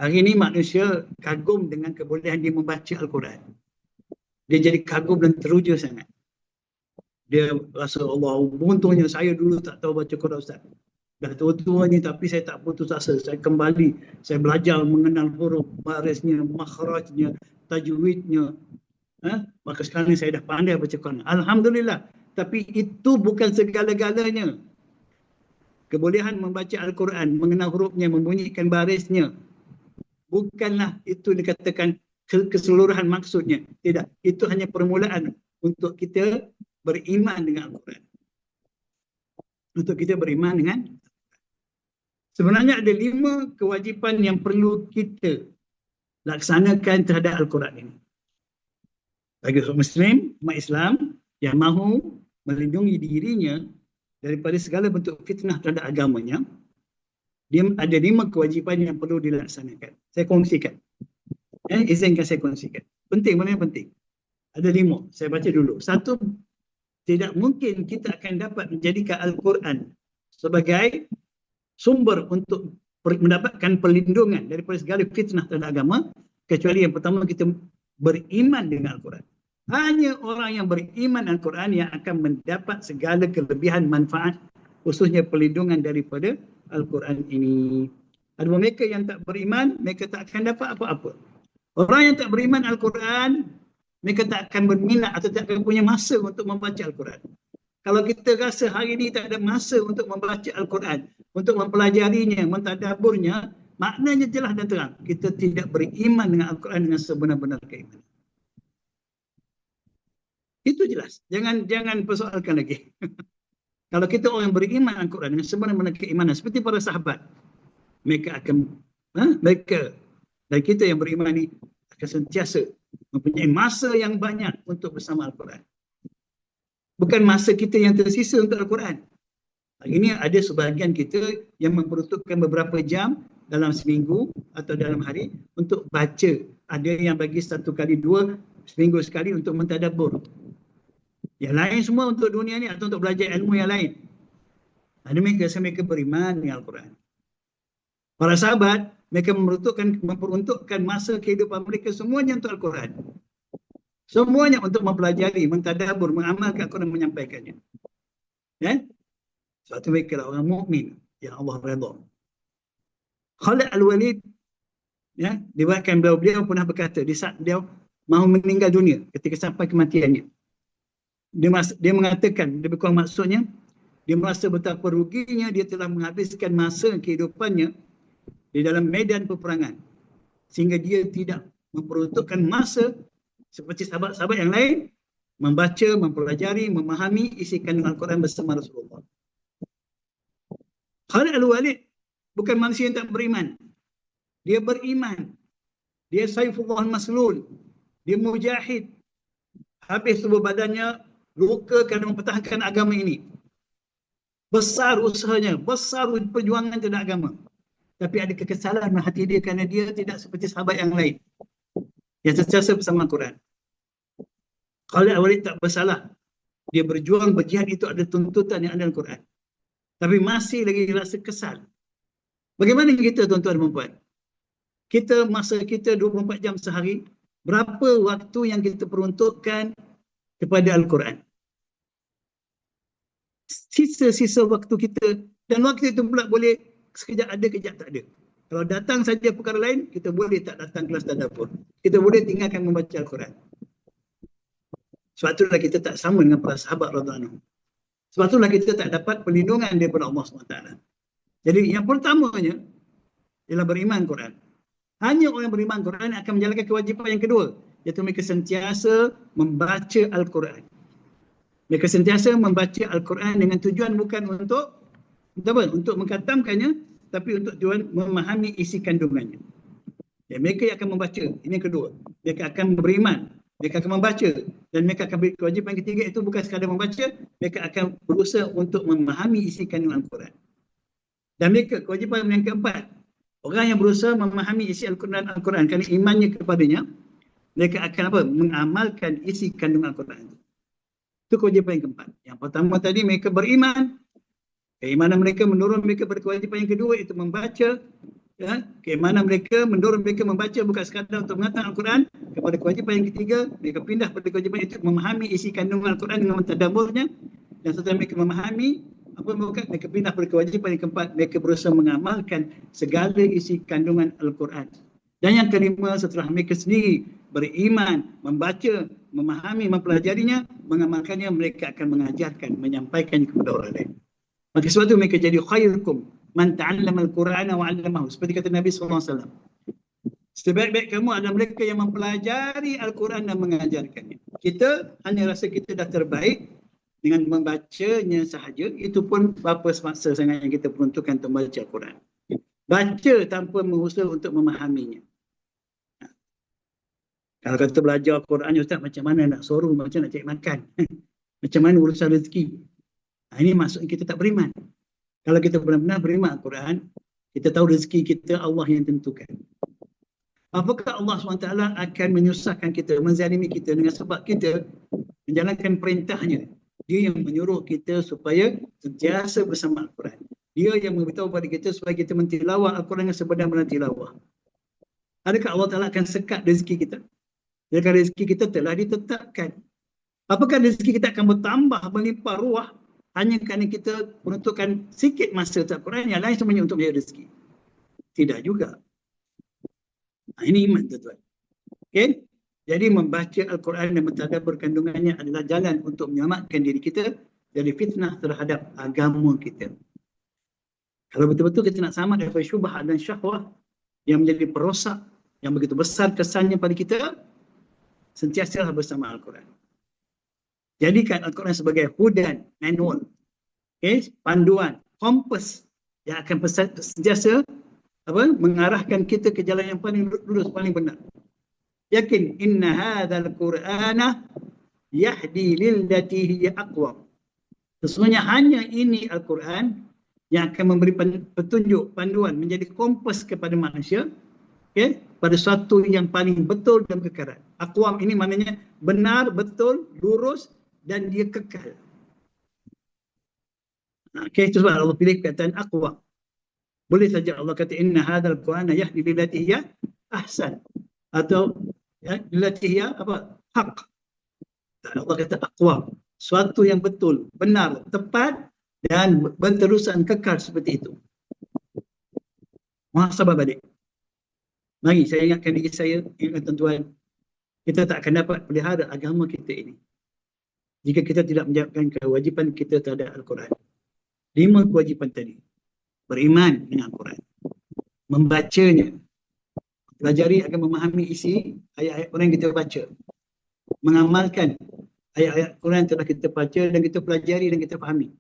Hari ini manusia kagum dengan kebolehan dia membaca Al-Quran. Dia jadi kagum dan teruja sangat. Dia rasa, Allah, beruntungnya saya dulu tak tahu baca Quran, Ustaz. Dah tua-tua ni tapi saya tak putus asa. Saya kembali, saya belajar mengenal huruf, barisnya, makhrajnya, tajwidnya. Maka sekarang ni saya dah pandai baca Quran. Alhamdulillah. Tapi itu bukan segala-galanya. Kebolehan membaca Al-Quran, mengenal hurufnya, membunyikan barisnya, bukanlah itu dikatakan keseluruhan maksudnya. Tidak. Itu hanya permulaan untuk kita beriman dengan Al-Quran. Untuk kita beriman dengan, sebenarnya ada 5 kewajipan yang perlu kita laksanakan terhadap Al-Quran ini. Bagi seorang Muslim, umat Islam yang mahu melindungi dirinya daripada segala bentuk fitnah terhadap agamanya, dia ada 5 kewajipan yang perlu dilaksanakan. Saya kongsikan. Izinkan saya kongsikan. Penting, mana yang penting? Ada 5. Saya baca dulu. 1, tidak mungkin kita akan dapat menjadikan Al-Quran sebagai sumber untuk mendapatkan perlindungan daripada segala fitnah terhadap agama, kecuali yang pertama kita beriman dengan Al-Quran. Hanya orang yang beriman Al-Quran yang akan mendapat segala kelebihan manfaat, khususnya perlindungan daripada Al-Quran ini. Ada mereka yang tak beriman, mereka tak akan dapat apa-apa. Orang yang tak beriman Al-Quran, mereka tak akan berminat atau tak akan punya masa untuk membaca Al-Quran. Kalau kita rasa hari ini tak ada masa untuk membaca Al-Quran, untuk mempelajarinya, mentadabburnya, maknanya jelas dan terang. Kita tidak beriman dengan Al-Quran dengan sebenar-benar keimanan. Itu jelas. Jangan persoalkan lagi. Kalau kita orang yang beriman Al-Quran dengan sebenar-benar keimanan, seperti para sahabat, mereka akan, mereka dan kita yang beriman ini sentiasa mempunyai masa yang banyak untuk bersama Al-Quran. Bukan masa kita yang tersisa untuk Al-Quran. Hari ini ada sebahagian kita yang memperuntukkan beberapa jam dalam seminggu atau dalam hari untuk baca. Ada yang bagi 1 kali 2 seminggu sekali untuk mentadabbur. Yang lain semua untuk dunia ni atau untuk belajar ilmu yang lain. Mereka beriman dengan Al-Quran. Para sahabat, mereka memperuntukkan masa kehidupan mereka semuanya untuk Al-Quran. Semuanya untuk mempelajari, mentadabbur, mengamalkan Al-Quran, menyampaikannya. Ya? Sebab itu mereka lah orang mukmin yang Allah redha. Khalid Al-Walid, ya, diriwayatkan beliau pernah berkata di saat beliau mahu meninggal dunia ketika sampai kematiannya. Dia mengatakan, lebih kurang maksudnya, dia merasa betapa ruginya dia telah menghabiskan masa kehidupannya di dalam medan peperangan sehingga dia tidak memperuntukkan masa seperti sahabat-sahabat yang lain membaca, mempelajari, memahami isi kandungan Al-Quran bersama Rasulullah. Khalid Al-Walid bukan manusia yang tak beriman. Dia beriman. Dia Saifullah Maslul. Dia mujahid. Habis tubuh badannya luka kerana mempertahankan agama ini. Besar usahanya, besar perjuangan terhadap agama. Tapi ada kekesalan dalam hati dia kerana dia tidak seperti sahabat yang lain yang sentiasa bersama Al-Quran. Khalid Al-Walid tak bersalah. Dia berjuang, berjihad, itu ada tuntutan yang ada dalam Al-Quran. Tapi masih lagi rasa kesal. Bagaimana kita, tuan-tuan dan puan? Kita, masa kita 24 jam sehari, berapa waktu yang kita peruntukkan kepada Al-Quran? Sisa-sisa waktu kita, dan waktu itu pula boleh sekejap ada, kejap tak ada. Kalau datang saja perkara lain, kita boleh tak datang kelas tadabbur. Kita boleh tinggalkan membaca Al-Quran. Sebab itulah kita tak sama dengan para sahabat radhiyallahu anhum. Sebab itulah kita tak dapat perlindungan daripada Allah SWT. Jadi yang pertamanya ialah beriman Quran. Hanya orang beriman Quran akan menjalankan kewajipan yang kedua, iaitu mereka sentiasa membaca Al-Quran. Mereka sentiasa membaca Al-Quran dengan tujuan bukan untuk mengkhatamkannya, tapi untuk tujuan memahami isi kandungannya. Ya, mereka yang akan membaca, ini yang kedua. Mereka akan beriman, mereka akan membaca, dan mereka akan beri kewajipan ketiga, itu bukan sekadar membaca, mereka akan berusaha untuk memahami isi kandungan Al-Quran. Dan mereka, kewajipan yang keempat, orang yang berusaha memahami isi Al-Quran kerana imannya kepadanya, mereka akan mengamalkan isi kandungan Al-Quran. Itu kewajipan yang keempat. Yang pertama tadi, mereka beriman. Keimanan mereka mendorong mereka pada kewajipan yang kedua, itu membaca. Ya, keimanan mereka mendorong mereka membaca bukan sekadar untuk mengatakan Al-Quran. Kepada kewajipan yang ketiga, mereka pindah pada kewajipan itu memahami isi kandungan Al-Quran dengan mentadabburnya. Dan setelah mereka memahami, mereka pindah pada kewajipan yang keempat, mereka berusaha mengamalkan segala isi kandungan Al-Quran. Dan yang kelima, setelah mereka sendiri beriman, membaca, memahami, mempelajarinya, mengamalkannya, mereka akan mengajarkan, menyampaikannya kepada orang lain. Maka sebab itu mereka jadi khairukum man ta'allama al-Qur'ana wa 'allamahu. Seperti kata Nabi SAW. Sebaik-baik kamu adalah mereka yang mempelajari Al-Quran dan mengajarkannya. Kita hanya rasa kita dah terbaik dengan membacanya sahaja. Itu pun berapa semasa sangat yang kita peruntukkan untuk membaca Al-Quran. Baca tanpa berusaha untuk memahaminya. Kalau kata belajar Al-Quran, Ustaz, macam mana nak suruh, macam nak cari makan. Macam mana urusan rezeki. Ini maksudnya kita tak beriman. Kalau kita benar-benar beriman Al-Quran, kita tahu rezeki kita Allah yang tentukan. Apakah Allah SWT akan menyusahkan kita, menzalimi kita dengan sebab kita menjalankan perintahnya? Dia yang menyuruh kita supaya sentiasa bersama Al-Quran. Dia yang memberitahu kepada kita supaya kita mentilawah Al-Quran yang sebenar-benar tilawah. Adakah Allah Ta'ala akan sekat rezeki kita? Jika rezeki kita telah ditetapkan. Apakah rezeki kita akan bertambah, melimpah ruah hanya kerana kita peruntukkan sikit masa untuk Al-Quran, yang lain semuanya untuk mencari rezeki? Tidak juga. Ini iman, tuan-tuan. Okay? Jadi membaca Al-Quran dan mentadabbur kandungannya adalah jalan untuk menyelamatkan diri kita dari fitnah terhadap agama kita. Kalau betul-betul kita nak selamat daripada syubhat dan syahwah yang menjadi perosak, yang begitu besar kesannya pada kita, sentiasalah bersama Al-Quran. Jadikan Al-Quran sebagai hudan, manual, panduan, kompas yang akan sentiasa mengarahkan kita ke jalan yang paling lurus, paling benar. yakin inna hadzal qur'ana yahdi lillati hiya aqwam. Sesungguhnya hanya ini Al-Quran yang akan memberi petunjuk, panduan, menjadi kompas kepada manusia, okay, pada sesuatu yang paling betul dan kekal. Aqwam ini maknanya benar, betul, lurus dan dia kekal. Okay, itu sebab Allah pilih perkataan aqwam. Boleh saja Allah kata inna hadzal qur'ana yahdi lillati hiya ahsan, atau ya, lillati hiya apa? Haq. Allah kata aqwam, suatu yang betul, benar, tepat dan berterusan kekal seperti itu. Muhasabah balik. Mari saya ingatkan diri saya, ingatkan tuan, kita tak akan dapat pelihara agama kita ini jika kita tidak menjalankan kewajipan kita terhadap Al-Quran. 5 kewajipan tadi. Beriman dengan Al-Quran, membacanya, pelajari agar memahami isi ayat-ayat Quran yang kita baca, mengamalkan ayat-ayat Quran telah kita baca dan kita pelajari dan kita fahami,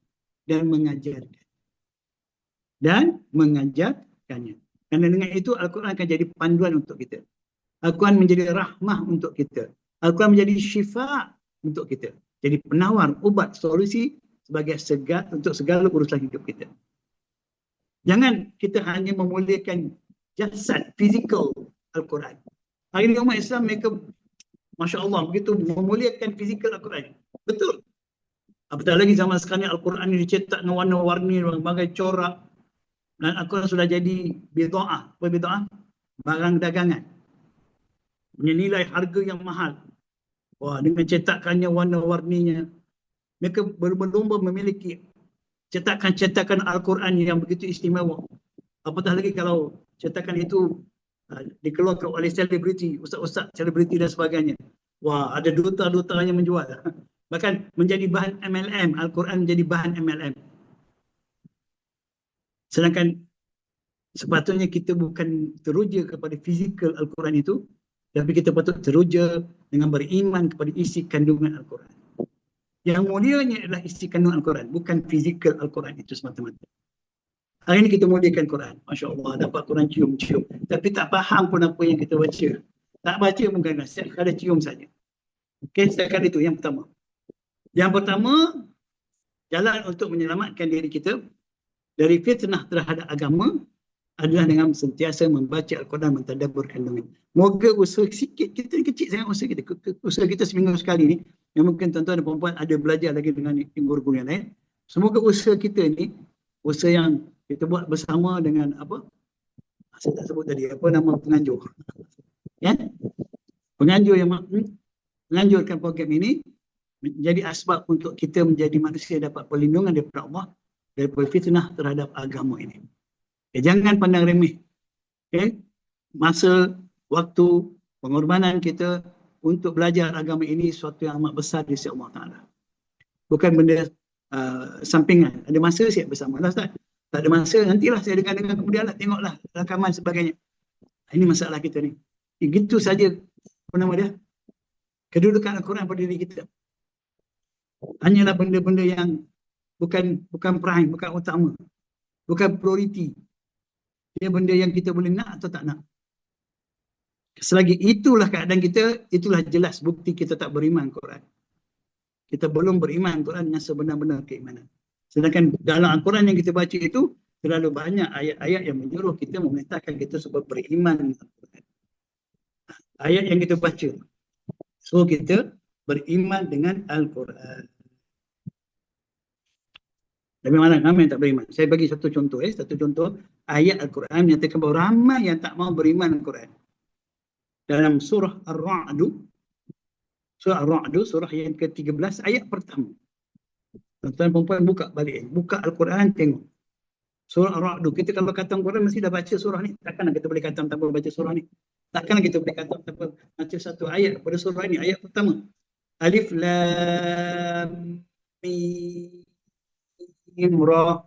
dan mengajarkannya. Kerana dengan itu Al-Quran akan jadi panduan untuk kita. Al-Quran menjadi rahmah untuk kita. Al-Quran menjadi syifa untuk kita. Jadi penawar, ubat, solusi sebagai untuk segala urusan hidup kita. Jangan kita hanya memuliakan jasad, fizikal Al-Quran. Hari ini umat Islam mereka Masya Allah, begitu memuliakan fizikal Al-Quran. Betul. Apatah lagi zaman sekarang Al-Quran ini dicetak dengan warna-warni, berbagai corak. Dan Al-Quran sudah jadi bid'ah. Apa bid'ah? Barang dagangan. Punya nilai harga yang mahal. Wah, dengan cetakannya, warna-warninya. Mereka berlomba memiliki cetakan-cetakan Al-Quran yang begitu istimewa. Apatah lagi kalau cetakan itu dikeluarkan oleh selebriti, ustaz-ustaz selebriti dan sebagainya. Wah, ada duta-duta yang menjual. Bahkan menjadi bahan MLM, Al-Quran menjadi bahan MLM. Sedangkan sepatutnya kita bukan teruja kepada fizikal Al-Quran itu, tapi kita patut teruja dengan beriman kepada isi kandungan Al-Quran. Yang mulianya adalah isi kandungan Al-Quran, bukan fizikal Al-Quran itu semata-mata. Hari ini kita muliakan Quran. Masya Allah, dapat Quran cium-cium. Tapi tak faham pun apa yang kita baca. Tak baca pun kan, sekadar cium saja. Okey, setakat itu yang pertama. Yang pertama, jalan untuk menyelamatkan diri kita dari fitnah terhadap agama adalah dengan sentiasa membaca Al-Quran, mentadabbur kandungan. Moga usaha sikit, kita ni kecil sangat usaha kita. Usaha kita seminggu sekali ni, yang mungkin tuan-tuan dan perempuan ada belajar lagi dengan guru-guru yang lain. Semoga usaha kita ni, usaha yang kita buat bersama dengan apa? Saya tak sebut tadi, apa nama penganjur. Ya? Penganjur yang menganjurkan program ini menjadi asbab untuk kita menjadi manusia dapat perlindungan daripada Allah daripada fitnah terhadap agama ini. Okay, jangan pandang remeh. Okay? Masa, waktu, pengorbanan kita untuk belajar agama ini suatu yang amat besar di sisi Allah Ta'ala. Bukan benda sampingan. Ada masa siap bersama lah Ustaz. Tak ada masa, nantilah saya dengar-dengar kemudian lah, tengoklah rakaman sebagainya. Ini masalah kita ni. Gitu saja, apa nama dia? Kedudukan Al-Quran pada diri kita. Hanyalah benda-benda yang bukan prime, bukan utama. Bukan prioriti. Dia benda yang kita boleh nak atau tak nak. Selagi itulah keadaan kita, itulah jelas bukti kita tak beriman Quran. Kita belum beriman Quran dengan sebenar-benar keimanan. Sedangkan dalam Al-Quran yang kita baca itu, terlalu banyak ayat-ayat yang menyuruh kita, memerintahkan kita supaya beriman dengan Al-Quran. Ayat yang kita baca, so kita beriman dengan Al-Quran. Tapi mana ramai yang tak beriman? Saya bagi satu contoh. Satu contoh ayat Al-Quran menyatakan bahawa ramai yang tak mau beriman Al-Quran. Dalam surah Ar-Ra'du, surah yang ke-13, ayat pertama. Tuan-tuan perempuan buka balik, buka Al-Quran, tengok. Surah Ar-Ra'du, kita kalau khatam Quran mesti dah baca surah ni. Takkanlah kita boleh khatam tanpa baca surah ni. Takkanlah kita boleh khatam tanpa baca satu ayat pada surah ni. Ayat pertama. Alif Lam Mim Ra.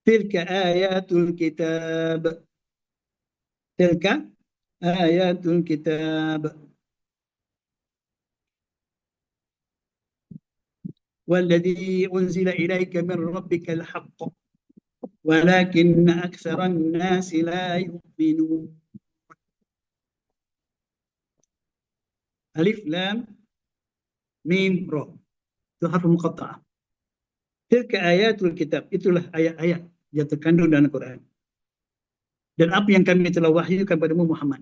Tilka ayatul kitab. Tilka ayatul kitab. والذي أنزل إليك من ربك الحق ولكن أكثر الناس لا يؤمنون Alif Lam Mim Ra. Itu harf muqatta'ah. Tilka ayatul kitab. Itulah ayat-ayat yang terkandung dalam Al-Quran. Dan apa yang kami telah wahyukan padamu Muhammad.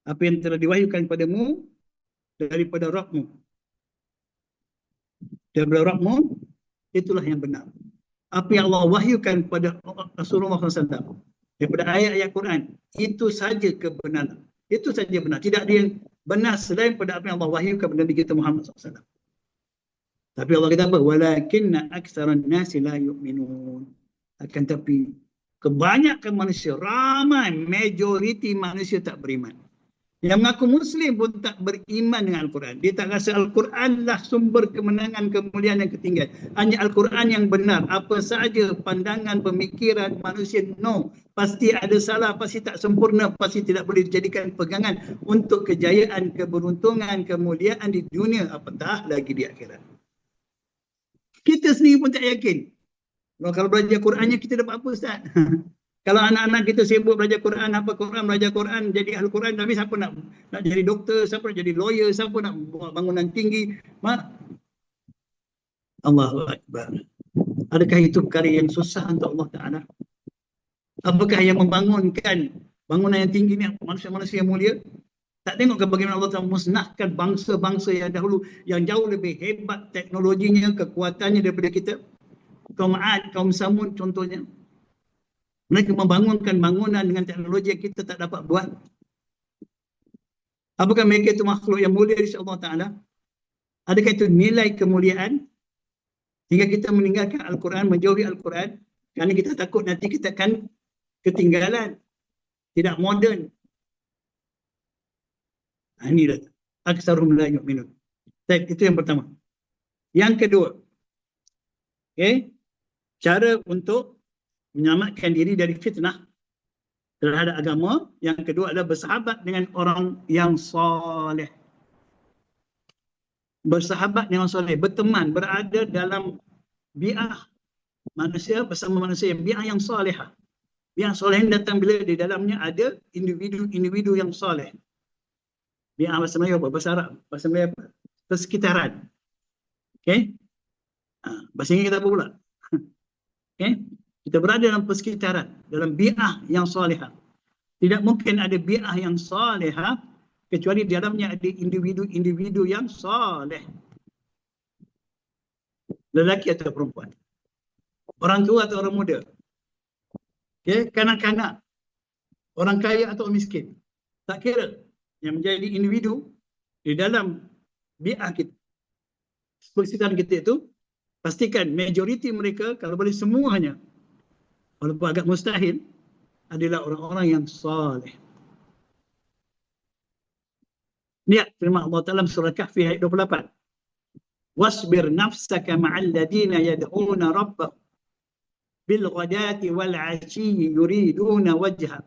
Apa yang telah diwahyukan padamu daripada Rabbmu. Daripada Rabbmu, itulah yang benar. Apa yang Allah wahyukan kepada Rasulullah SAW daripada ayat-ayat Quran, itu saja kebenaran. Itu saja benar. Tidak ada yang benar selain pada apa yang Allah wahyukan kepada Nabi kita Muhammad SAW. Tapi Allah kata apa? Walakinna aktsaran nasi la yu'minun. Akan tapi kebanyakan manusia, ramai, majoriti manusia tak beriman. Yang mengaku Muslim pun tak beriman dengan Al-Quran. Dia tak rasa Al-Quranlah sumber kemenangan, kemuliaan yang ketinggian. Hanya Al-Quran yang benar. Apa sahaja pandangan, pemikiran manusia, no. Pasti ada salah, pasti tak sempurna, pasti tidak boleh dijadikan pegangan untuk kejayaan, keberuntungan, kemuliaan di dunia, apatah lagi di akhirat. Kita sendiri pun tak yakin. Kalau belajar Qurannya kita dapat apa Ustaz? Kalau anak-anak kita sibuk belajar Quran, apa Quran, belajar Quran, jadi Ahli Quran, tapi siapa nak jadi doktor, siapa nak jadi lawyer, siapa nak buat bangunan tinggi? Allahu Akbar. Adakah itu perkara yang susah untuk Allah Ta'ala? Apakah yang membangunkan bangunan yang tinggi ni manusia-manusia yang mulia? Tak tengok ke bagaimana Allah Ta'ala musnahkan bangsa-bangsa yang dahulu yang jauh lebih hebat teknologinya, kekuatannya daripada kita? Kaum Ad, kaum Samud contohnya. Mereka membangunkan bangunan dengan teknologi yang kita tak dapat buat. Apakah mereka itu makhluk yang mulia di sisi Allah Ta'ala? Adakah itu nilai kemuliaan? Hingga kita meninggalkan Al-Quran, menjauhi Al-Quran, kerana kita takut nanti kita akan ketinggalan, tidak moden. Inilah aksarum la yu'minun. Itu yang pertama. Yang kedua, cara untuk menyelamatkan diri dari fitnah terhadap agama. Yang kedua adalah bersahabat dengan orang yang soleh. Bersahabat dengan soleh, berteman, berada dalam bi'ah manusia bersama manusia yang bi'ah yang solehah. Bi'ah soleh datang bila di dalamnya ada individu yang soleh. Bi'ah bahasa Melayu apa? Bahasa Arab? Bahasa Melayu apa? Persekitaran. Bahasa Inggeris kita apa pula? Kita berada dalam persekitaran, dalam bi'ah yang solehah. Tidak mungkin ada bi'ah yang solehah kecuali di dalamnya ada individu-individu yang soleh. Lelaki atau perempuan. Orang tua atau orang muda. Kanak-kanak. Orang kaya atau miskin. Tak kira. Yang menjadi individu di dalam bi'ah kita, persekitaran kita itu, pastikan majoriti mereka, kalau boleh semuanya, walaupun agak mustahil, adalah orang-orang yang saleh. Lihat firman Allah Ta'ala surah Kahfi ayat 28. Wasbir nafsaka ma'al ladina yad'una rabbahum bil ghadati wal 'ashiyyi yuriduna wajha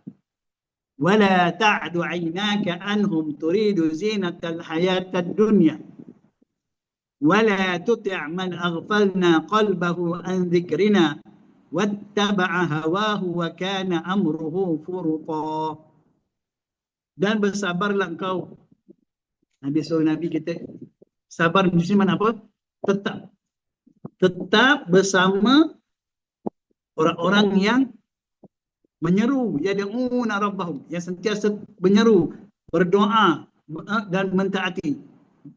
wa la ta'du 'aynaka anhum turidu zinatal hayatad dunya wa la tuti' man aghfalna qalbahu an dhikrina wattaba'a hawahu wa kana amruhu furuta. Dan bersabarlah engkau. Nabi suruh Nabi kita sabar di mana apa? Tetap bersama orang-orang yang menyeru, yad'una rabbahum, yang sentiasa menyeru, berdoa dan mentaati.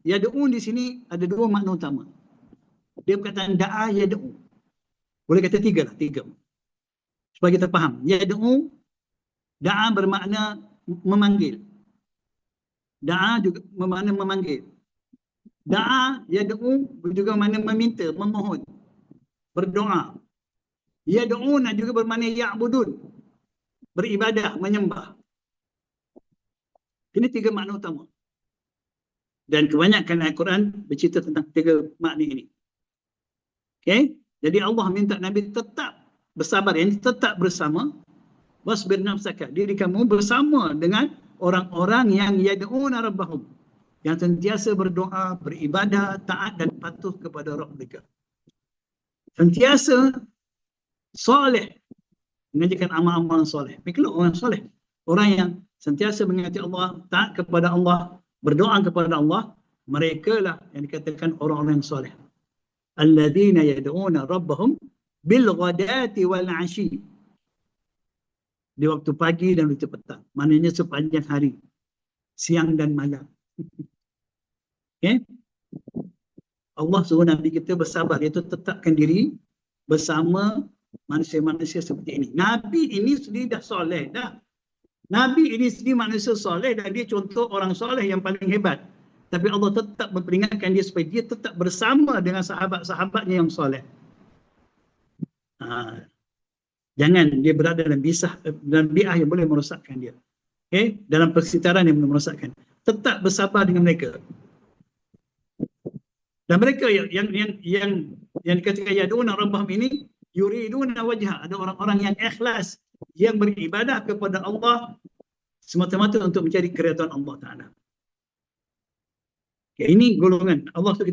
Yad'un di sini ada dua makna utama. Dia perkataan da'a yad'u. Boleh kata tiga lah, tiga. Supaya kita faham. Yad'u, da'a bermakna memanggil. Da'a juga bermakna memanggil. Da'a, yad'u juga bermakna meminta, memohon, berdoa. Yad'una juga bermakna ya'budun, beribadah, menyembah. Ini tiga makna utama. Dan kebanyakan Al-Quran bercerita tentang tiga makna ini. Jadi Allah minta Nabi tetap bersabar, yang tetap bersama. Wasbir nafsaka, diri kamu bersama dengan orang-orang yang yad'una rabbahum, yang sentiasa berdoa, beribadah, taat dan patuh kepada Rabb mereka. Sentiasa soleh, mengerjakan amal-amal soleh. Mereka orang soleh, orang yang sentiasa mengingati Allah, taat kepada Allah, berdoa kepada Allah, mereka lah yang dikatakan orang-orang yang soleh. Alladzina yad'una rabbahum bil ghadati wal 'ashi. Di waktu pagi dan waktu petang. Maknanya sepanjang hari, siang dan malam. Okay? Allah suruh Nabi kita bersabar, iaitu tetapkan diri bersama manusia-manusia seperti ini. Nabi ini sendiri dah soleh dah. Nabi ini sendiri manusia soleh dan dia contoh orang soleh yang paling hebat. Tapi Allah tetap memperingatkan dia supaya dia tetap bersama dengan sahabat-sahabatnya yang soleh. Jangan dia berada dalam bi'ah yang boleh merosakkan dia. Okay? Dalam persekitaran yang boleh merosakkan. Tetap bersabar dengan mereka. Dan mereka yang dikatakan yad'una rabbahum ini yuriduna wajha. Ada orang-orang yang ikhlas, yang beribadah kepada Allah semata-mata untuk mencari keridhaan Allah Ta'ala. Okay, ini golongan Allah tu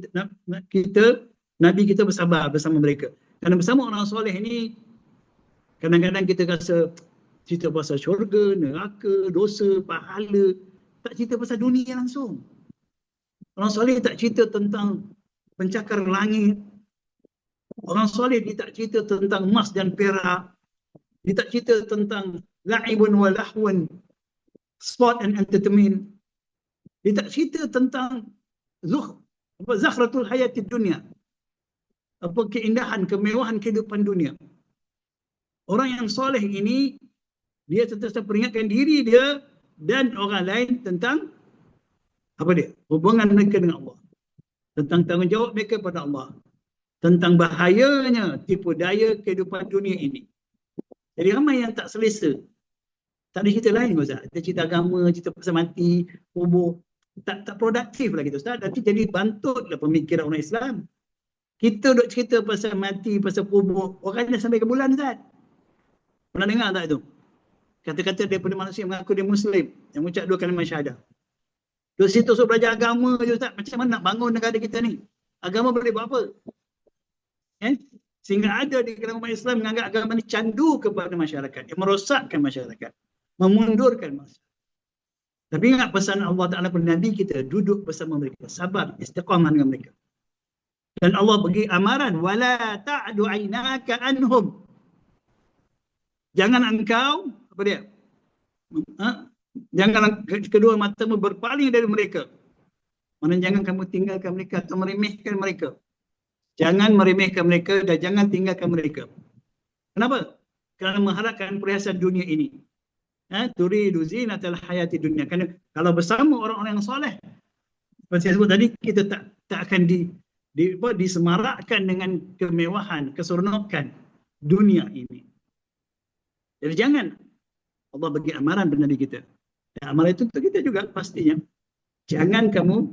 Nabi kita bersabar bersama mereka. Kerana bersama orang soleh ini kadang-kadang kita rasa cerita pasal syurga, neraka, dosa, pahala, tak cerita pasal dunia langsung. Orang soleh tak cerita tentang pencakar langit. Orang soleh dia tak cerita tentang emas dan perak. Dia tak cerita tentang la'ibun wa lahwan, sport and entertainment. Dia tak cerita tentang zakhratul hayatid dunia. Apa keindahan, kemewahan kehidupan dunia. Orang yang soleh ini, dia sentiasa peringatkan diri dia dan orang lain tentang apa dia? Hubungan mereka dengan Allah. Tentang tanggungjawab mereka pada Allah. Tentang bahayanya tipu daya kehidupan dunia ini. Jadi ramai yang tak selesa. Tak ada cerita lain Ustaz. Kita cerita agama, cerita pasal mati, kubur. Tak produktif lah kita Ustaz. Nanti jadi bantutlah pemikiran orang Islam. Kita duk cerita pasal mati, pasal kubur. Orang dah sampai ke bulan Ustaz. Pernah dengar tak itu? Kata-kata daripada manusia yang mengaku dia Muslim, yang mengucap 2 kalimah syahadah. Duk situ suruh belajar agama je Ustaz. Macam mana nak bangun negara kita ni? Agama boleh buat apa? Sehingga ada di kalangan umat Islam menganggap agama ni candu kepada masyarakat. Yang merosakkan masyarakat. Memundurkan masyarakat. Tapi ingat pesan Allah Ta'ala kepada Nabi kita, duduk bersama mereka, sabar, istiqamah dengan mereka. Dan Allah bagi amaran, wala ta'du aynaka anhum. Jangan engkau, apa dia? Jangan kedua matamu berpaling dari mereka. Mana jangan kamu tinggalkan mereka atau meremehkan mereka. Jangan meremehkan mereka dan jangan tinggalkan mereka. Kenapa? Kerana mengharapkan perhiasan dunia ini. Turidu zinatal hayati dunia. Kerana kalau bersama orang-orang yang soleh, seperti saya sebut tadi, kita tak akan disemarakkan dengan kemewahan, keseronokan dunia ini. Jadi jangan. Allah bagi amaran kepada Nabi kita. Dan amaran itu untuk kita juga pastinya. Jangan kamu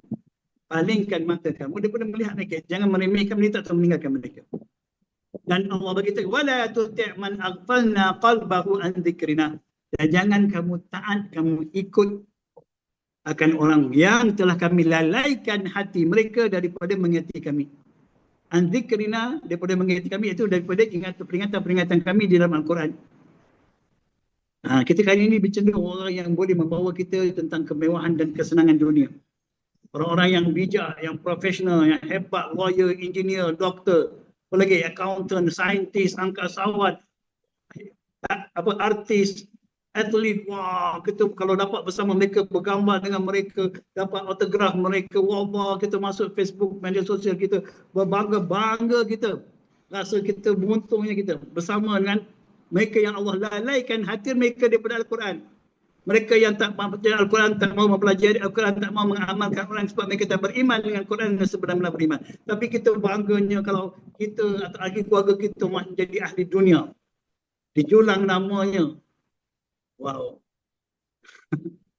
palingkan mata kamu daripada melihat mereka. Jangan meremehkan mereka atau meninggalkan mereka. Dan Allah berkata, wala tuti' man aghfalna qalbahu an dzikrina. Dan jangan kamu taat, kamu ikut akan orang yang telah kami lalaikan hati mereka daripada mengingati kami. An dzikrina, daripada mengingati kami, iaitu daripada peringatan-peringatan kami di dalam Al-Quran. Kita kali ini bercenderung orang yang boleh membawa kita tentang kemewahan dan kesenangan dunia. Orang-orang yang bijak, yang profesional, yang hebat, lawyer, engineer, doktor, apa lagi, accountant, saintis, angkasawat, artis, atlet. Wah, kita kalau dapat bersama mereka, bergambar dengan mereka, dapat autograf mereka, wah, kita masuk Facebook, media sosial kita, berbangga-bangga kita. Rasa kita beruntungnya kita bersama dengan mereka yang Allah lalaikan hati mereka daripada Al-Quran. Mereka yang tak mahu percaya Al-Quran, tak mahu mempelajari Al-Quran, tak mahu mengamalkan Al-Quran sebab mereka tak beriman dengan Al-Quran dan sebenarnya beriman. Tapi kita bangganya kalau kita atau ahli keluarga kita menjadi ahli dunia. Dijulang namanya. Wow.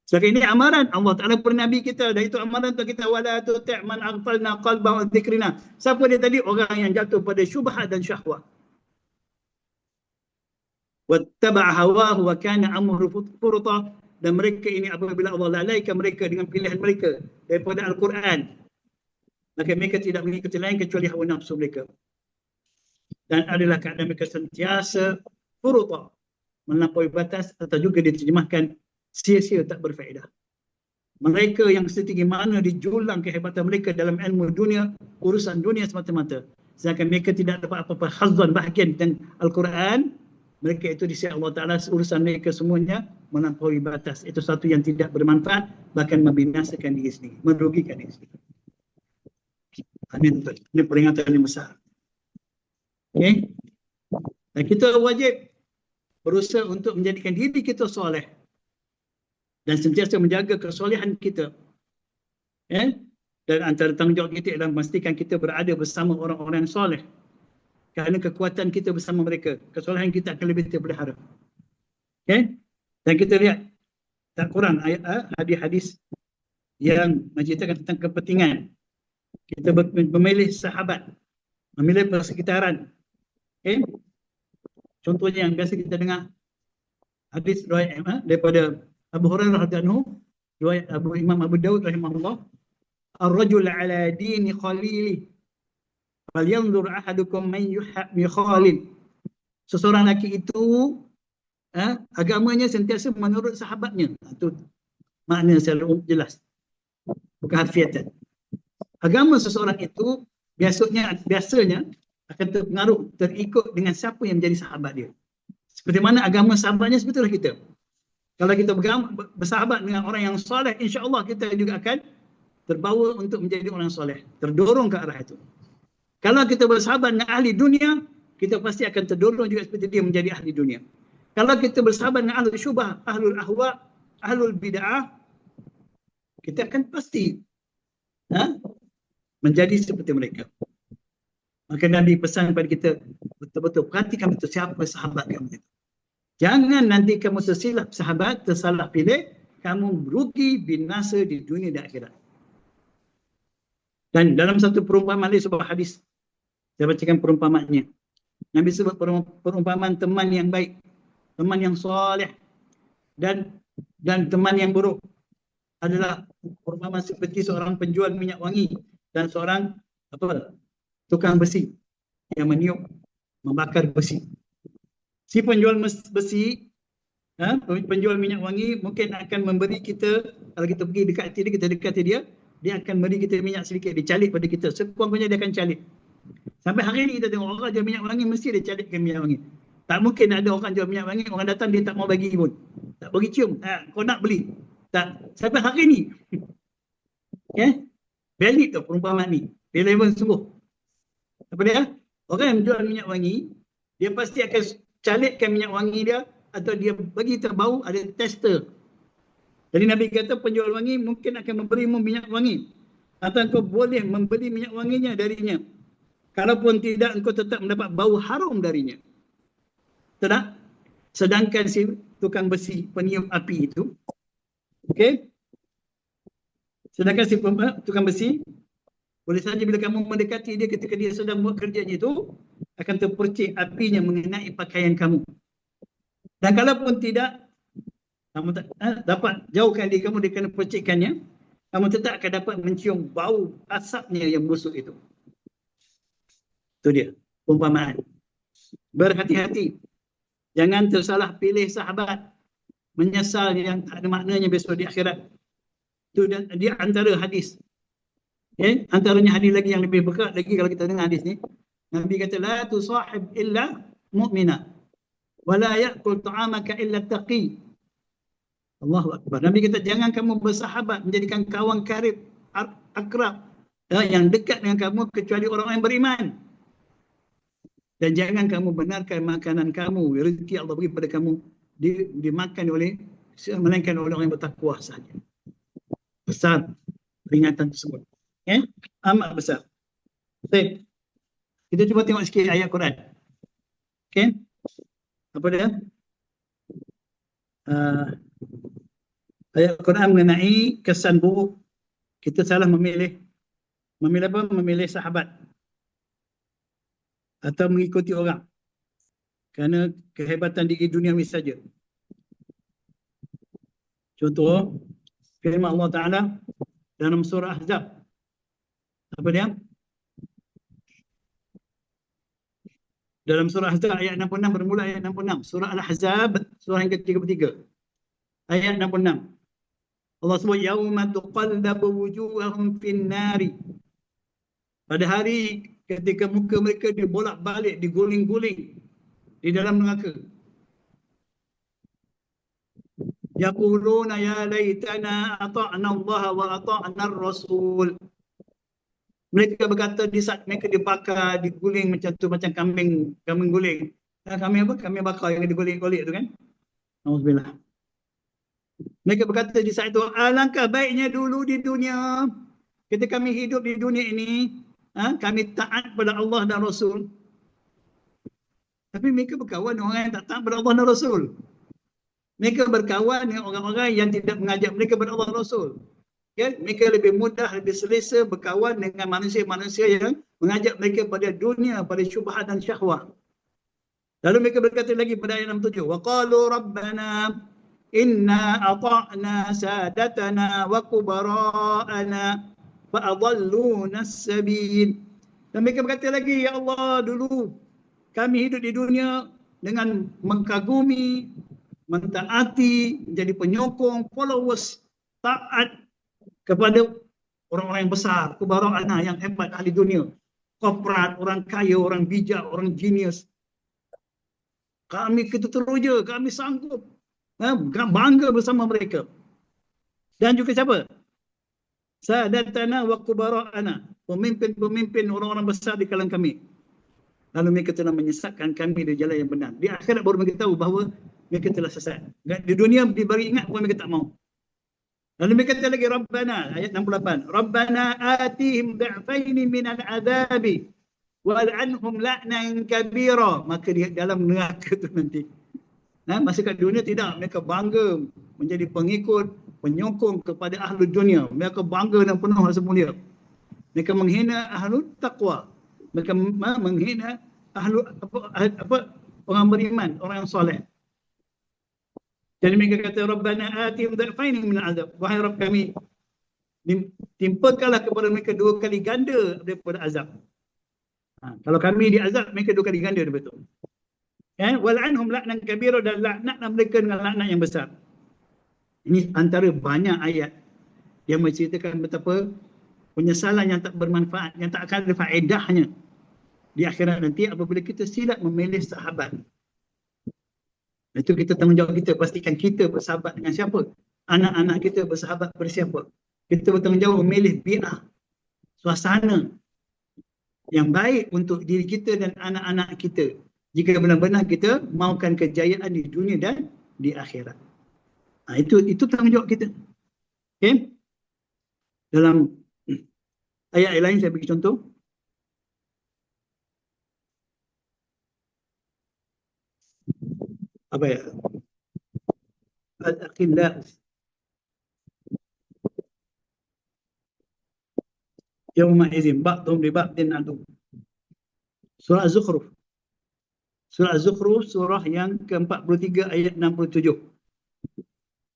Sebab ini amaran Allah Ta'ala kepada Nabi kita. Dan itu amaran untuk kita. Wala tuti' man aghfalna qalbahu an dzikrina. Siapa dia tadi? Orang yang jatuh pada syubhat dan syahwat. Wattaba'a hawahu wa kana amruhu furta. Dan mereka ini apabila Allah lalaikan mereka dengan pilihan mereka daripada Al-Quran, maka mereka tidak mengikuti lain kecuali hawa nafsu mereka. Dan adalah keadaan mereka sentiasa furta, melampaui batas, atau juga diterjemahkan sia-sia, tak berfaedah. Mereka yang setinggi mana dijulang kehebatan mereka dalam ilmu dunia, urusan dunia semata-mata. Sedangkan mereka tidak dapat apa-apa hazzan, bahagian dengan Al-Quran. Mereka itu di sisi Allah Ta'ala, urusan mereka semuanya melampaui batas. Itu satu yang tidak bermanfaat, bahkan membinasakan diri sendiri, merugikan diri sendiri. Ini peringatan yang besar. Okay? Dan kita wajib berusaha untuk menjadikan diri kita soleh dan sentiasa menjaga kesolehan kita. Dan antara tanggungjawab kita adalah memastikan kita berada bersama orang-orang yang soleh. Kerana kekuatan kita bersama mereka, kesolehan kita akan lebih terpelihara. Okay? Dan kita lihat tak kurang hadis-hadis yang menceritakan tentang kepentingan kita memilih sahabat, memilih persekitaran. Okay? Contohnya yang biasa kita dengar hadis riwayat daripada Abu Hurairah radhiyallahu anhu, riwayat Imam Abu Daud rahimahullah, ar-rajul ala dini khalili falyanzur ahadukum man yukhalil. Seseorang lelaki itu agamanya sentiasa menurut sahabatnya. Itu makna secara jelas, bukan harfiatan. Agama seseorang itu biasanya akan terpengaruh, terikut dengan siapa yang menjadi sahabat dia. Seperti mana agama sahabatnya, sebetulnya kita. Kalau kita bersahabat dengan orang yang soleh, insya-Allah kita juga akan terbawa untuk menjadi orang soleh, terdorong ke arah itu. Kalau kita bersahabat dengan ahli dunia, kita pasti akan terdorong juga seperti dia menjadi ahli dunia. Kalau kita bersahabat dengan ahli syubhah, ahlul ahwa, ahlul bid'ah, kita akan pasti menjadi seperti mereka. Maka Nabi pesan kepada kita, betul-betul perhatikan betul siapa sahabat kamu itu. Jangan nanti kamu tersilap sahabat, tersalah pilih, kamu rugi, binasa di dunia dan akhirat. Dan dalam satu perumpamaan ini, sebuah hadis, saya bacakan perumpamaannya. Nabi sebut perumpamaan teman yang baik, teman yang soleh, dan teman yang buruk adalah perumpamaan seperti seorang penjual minyak wangi dan seorang tukang besi yang meniup, membakar besi. Si penjual besi, penjual minyak wangi mungkin akan memberi kita, kalau kita pergi dekati dia, kita dekati dia, dia akan beri kita minyak sedikit, dia calik pada kita, sekurang-kurangnya dia akan calik. Sampai hari ini kita tengok orang jual minyak wangi, mesti dia calikkan minyak wangi. Tak mungkin ada orang jual minyak wangi, orang datang dia tak mau bagi pun, tak bagi cium, kau nak beli, tak, sampai hari ini. Valid tu perumpamaan ni, relevan sungguh. Apa dia? Orang yang jual minyak wangi, dia pasti akan calikkan minyak wangi dia, atau dia bagi terbau, ada tester. Jadi Nabi kata penjual wangi mungkin akan memberimu minyak wangi, atau engkau boleh membeli minyak wanginya darinya. Kalaupun tidak, engkau tetap mendapat bau harum darinya. Tak? Sedangkan si tukang besi, peniup api itu, sedangkan si tukang besi, boleh saja bila kamu mendekati dia ketika dia sedang buat kerjanya itu, akan terpercik apinya mengenai pakaian kamu. Dan kalaupun tidak, kamu tak dapat jauhkan diri kamu dari percikannya, kamu tetap akan dapat mencium bau asapnya yang busuk itu. Itu dia perumpamaan. Berhati-hati, jangan tersalah pilih sahabat, menyesal yang tak ada maknanya besok di akhirat. Itu dia antara hadis. Antaranya hadis lagi yang lebih berat lagi kalau kita dengar hadis ni. Nabi kata, la tusahib illa mu'mina wa la ya'kul ta'amaka illa taqi. Allahu Akbar. Nabi kata, jangan kamu bersahabat, menjadikan kawan karib, akrab, yang dekat dengan kamu kecuali orang yang beriman. Dan jangan kamu benarkan makanan kamu, rezeki Allah beri pada kamu, dimakan melainkan oleh orang yang bertakwa sahaja. Besar peringatan tersebut. Amat besar. Baik. Kita cuba tengok sikit ayat Quran. Apa dia? Ayat Quran mengenai kesan buruk kita salah memilih apa? Memilih sahabat atau mengikuti orang kerana kehebatan diri duniawi saja. Contoh firman Allah Ta'ala dalam surah Ahzab. Apa dia? Dalam surah Ahzab ayat 66, bermula ayat 66. Surah Al-Ahzab, surah yang ke-33. Ayat 66. Allah sebut yauma tuqallabu wujuhahum fin nari. Pada hari ketika muka mereka dibolak-balik, diguling-guling di dalam neraka. Yaquluna ya laitana ata'na Allah wa ata'na ar-rasul. Mereka berkata di saat mereka dibakar, diguling macam tu, macam kambing guling. Kambing apa? Kambing bakar yang diguling-guling tu kan? Alhamdulillah. Mereka berkata di saat itu, alangkah baiknya dulu di dunia, ketika kami hidup di dunia ini, kami taat pada Allah dan Rasul. Tapi mereka berkawan dengan orang yang tak taat pada Allah dan Rasul. Mereka berkawan dengan orang-orang yang tidak mengajak mereka pada Allah dan Rasul. Ya, mereka lebih mudah, lebih selesa berkawan dengan manusia-manusia yang mengajak mereka pada dunia, pada syubhat dan syahwat. Lalu mereka berkata lagi pada ayat 67, wa qalu rabbana inna ata'na sadatana wa kubara'ana fa adalluna as-sabil. Dan mereka berkata lagi, ya Allah, dulu kami hidup di dunia dengan mengkagumi, mentaati, menjadi penyokong, followers, taat kepada orang-orang yang besar, kubara'ana, yang hebat ahli dunia, korporat, orang kaya, orang bijak, orang genius. Kami kita teruja, kami sanggup bangga bersama mereka. Dan juga siapa? Sadatana wa kubara'ana, pemimpin-pemimpin orang-orang besar di kalangan kami. Lalu mereka telah menyesatkan kami di jalan yang benar. Di akhirat baru mereka tahu bahawa mereka telah sesat. Di dunia diberi ingat pun mereka tak mau. Lalu mereka kata lagi, Rabbana, ayat 68, Rabbana atihim da'faini minal azabi wal'anhum la'nan kabira. Maka di dalam neraka tu nanti, masa kat dunia tidak, mereka bangga menjadi pengikut, penyokong kepada ahlu dunia. Mereka bangga dan penuh rasa mulia. Mereka menghina ahlu taqwa. Mereka menghina ahlu orang beriman, orang yang soleh. Jadi mereka kata, Rabbana atihim dha'faini min azab. Wahai Rabb kami, timpakanlah kepada mereka 2 kali ganda daripada azab. Kalau kami diazab, mereka 2 kali ganda daripada itu. Wal'anhum la'nan kabira, dan laknatlah mereka dengan laknat yang besar. Ini antara banyak ayat yang menceritakan betapa penyesalan yang tak bermanfaat, yang tak akan ada faedahnya di akhirat nanti apabila kita silap memilih sahabat. Itu kita tanggungjawab kita, pastikan kita bersahabat dengan siapa, anak-anak kita bersahabat pada siapa. Kita bertanggungjawab memilih bi'ah, suasana yang baik untuk diri kita dan anak-anak kita, jika benar-benar kita mahukan kejayaan di dunia dan di akhirat. Itu tanggungjawab kita. Okay? Dalam ayat lain saya bagi contoh. Apa ya? Al-aqillah yawma idzin ba'dhum li ba'din adu. Surah Az-Zukhruf. Surah Az-Zukhruf, surah yang ke-43 ayat 67.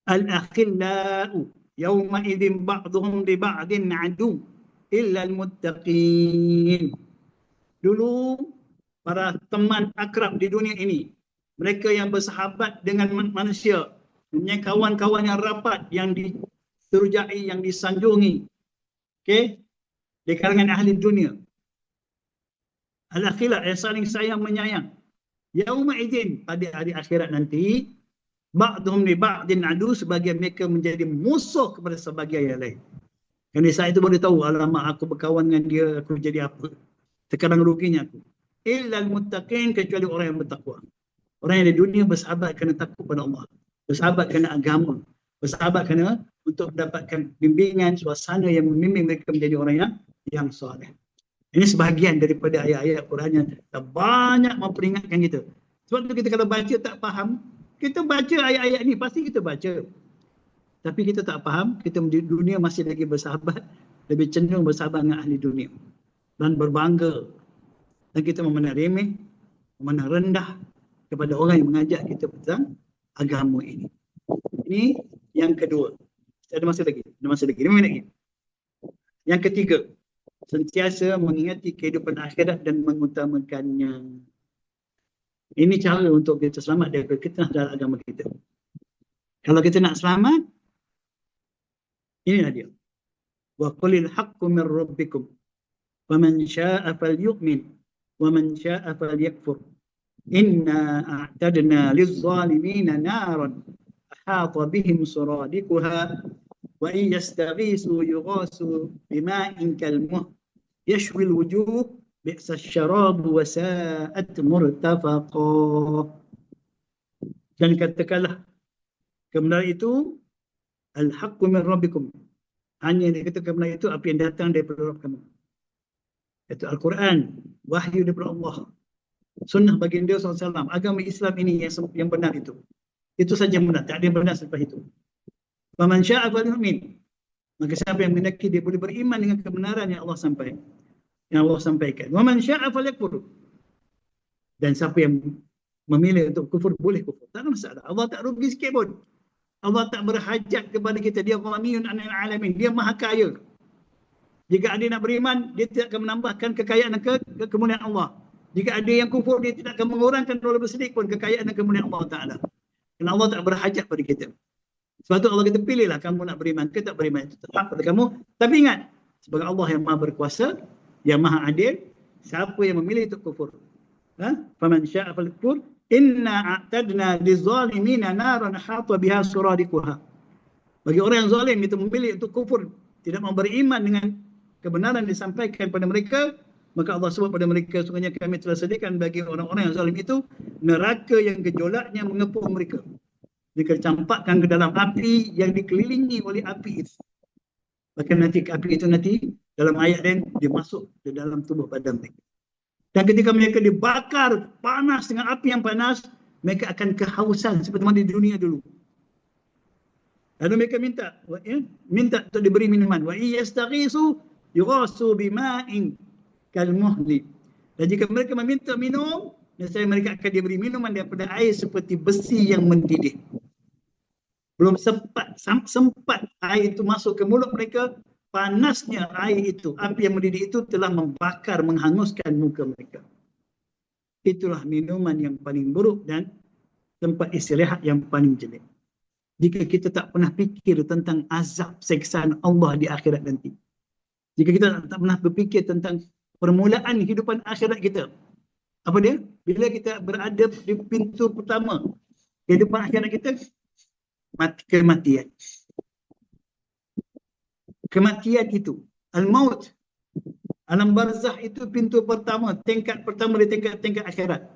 Al-akhillau yawma idzin ba'dhum li ba'din adu illa al-muttaqin. Dulu para teman akrab di dunia ini, mereka yang bersahabat dengan manusia, mempunyai kawan-kawan yang rapat, yang diterujai, yang disanjungi, okay, di kalangan ahli dunia. Al-akhillah, yang saling sayang menyayang. Yauma idzin, pada hari akhirat nanti, ba'dhum li ba'din adu, sebagian mereka menjadi musuh kepada sebagian yang lain. Kerana saat itu baru tahu, alamak aku berkawan dengan dia, aku jadi apa, sekarang ruginya aku. Illal muttaqin, kecuali orang yang bertakwa. Orang yang di dunia bersahabat kerana takut pada Allah, bersahabat kerana agama, bersahabat kerana untuk mendapatkan bimbingan, suasana yang membimbing mereka menjadi orang yang soleh. Ini sebahagian daripada ayat-ayat Quran yang banyak memperingatkan kita. Sebab itu kita kalau baca tak faham, kita baca ayat-ayat ini, pasti kita baca. Tapi kita tak faham, kita di dunia masih lagi bersahabat, lebih cenderung bersahabat dengan ahli dunia. Dan berbangga. Dan kita memandang remeh, memandang rendah kepada orang yang mengajak kita tentang agama ini. Ini yang kedua. Ada masa lagi? Ada masa lagi? 5 minit lagi. Yang ketiga, sentiasa mengingati kehidupan akhirat dan mengutamakannya. Ini cara untuk kita selamat daripada fitnah dalam agama kita. Kalau kita nak selamat, Inilah dia. Wa qulil haqqu min rabbikum faman syaa'a falyu'min wa man syaa'a falyakfur. Inna a'tadna liz-zalimina naran ahata bihim suradiquha wa in yastaghisu yughasu bima'in kalmuh yashwi al-wujuh bi'sa asy-syarabu wa sa'at murtafaqa. Dan katakanlah kebenaran itu al-haqqu min rabbikum. Hanya dia kata kebenaran itu apa yang datang daripada Rabb kamu. Itu Al-Quran, wahyu daripada Allah. Sunnah baginda SAW. Agama Islam ini yang benar itu. Itu saja yang benar. Tak ada yang benar selepas itu. Faman sya'a falyu'min. Maka siapa yang mendaki dia boleh beriman dengan kebenaran yang Allah sampaikan. Wa man sya'a falyakfur. Dan siapa yang memilih untuk kufur boleh kufur. Tak ada masalah. Allah tak rugi sikit pun. Allah tak berhajat kepada kita. Dia ghaniyun 'anil 'alamin. Dia maha kaya. Jika ada nak beriman, dia tidak akan menambahkan kekayaan dan kemuliaan Allah. Jika ada yang kufur, dia tidak akan mengurangkan walaupun sedikit pun kekayaan dan kemuliaan Allah Ta'ala. Kerana Allah tak berhajat pada kita. Sebab tu Allah kata, pilihlah kamu nak beriman ke tak beriman. Itu tetap pada kamu. Tapi ingat, sebagai Allah yang maha berkuasa, yang maha adil, siapa yang memilih untuk kufur. Faman sya'a falyakfur. Inna a'tadna lizalimina naran hata biha suradiquha. Bagi orang yang zalim itu memilih untuk kufur, tidak mau beriman dengan kebenaran disampaikan pada mereka, maka Allah sebut pada mereka, sungguhnya kami telah sediakan bagi orang-orang yang zalim itu neraka yang gejolaknya mengepung mereka. Mereka campakkan ke dalam api yang dikelilingi oleh api itu. Bahkan nanti api itu nanti dalam ayat lain dia masuk ke dalam tubuh badan mereka. Dan ketika mereka dibakar panas dengan api yang panas, mereka akan kehausan seperti mana di dunia dulu. Lalu mereka minta untuk diberi minuman. Wa iyastaghisu yughasu bima'in kalmuhli. Dan jika mereka meminta minum, nescaya mereka akan diberi minuman daripada air seperti besi yang mendidih. Belum sempat air itu masuk ke mulut mereka, panasnya air itu, api yang mendidih itu telah membakar, menghanguskan muka mereka. Itulah minuman yang paling buruk dan tempat istirahat yang paling jelek. Jika kita tak pernah fikir tentang azab seksaan Allah di akhirat nanti. Jika kita tak pernah berfikir tentang permulaan kehidupan akhirat kita. Apa dia? Bila kita berada di pintu pertama kehidupan akhirat kita, kematian. Kematian itu, al-maut, alam barzah itu pintu pertama, tingkat pertama di tingkat akhirat.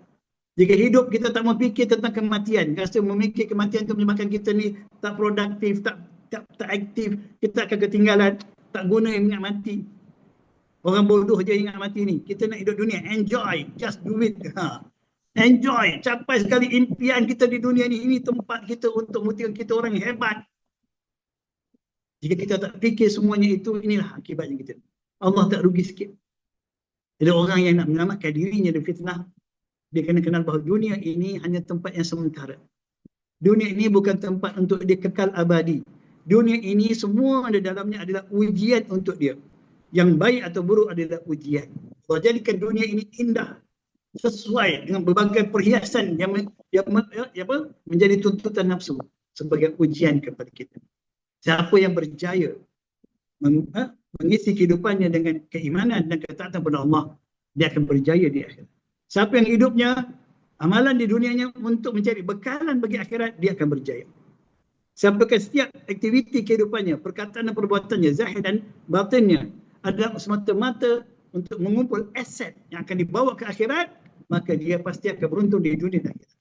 Jika hidup kita tak memfikir tentang kematian, rasa memikir kematian itu menyebabkan kita ni tak produktif, tak aktif, kita akan ketinggalan, tak guna ingat mati. Orang bodoh je ingat mati ni. Kita nak hidup dunia, enjoy, just do it. Enjoy, capai sekali impian kita di dunia ni. Ini tempat kita untuk membuktikan kita orang yang hebat. Jika kita tak fikir semuanya itu, inilah akibatnya kita. Allah tak rugi sikit. Jadi orang yang nak menyelamatkan dirinya dari fitnah, dia kena kenal bahawa dunia ini hanya tempat yang sementara. Dunia ini bukan tempat untuk dia kekal abadi. Dunia ini semua di dalamnya adalah ujian untuk dia. Yang baik atau buruk adalah ujian. Allah jadikan dunia ini indah, sesuai dengan berbagai perhiasan yang menjadi tuntutan nafsu sebagai ujian kepada kita. Siapa yang berjaya mengisi kehidupannya dengan keimanan dan ketaatan kepada Allah, dia akan berjaya di akhirat. Siapa yang hidupnya amalan di dunianya untuk mencari bekalan bagi akhirat, dia akan berjaya. Siapa setiap aktiviti kehidupannya, perkataan dan perbuatannya, zahir dan batinnya adalah semata-mata untuk mengumpul aset yang akan dibawa ke akhirat, maka dia pasti akan beruntung di dunia dan akhirat.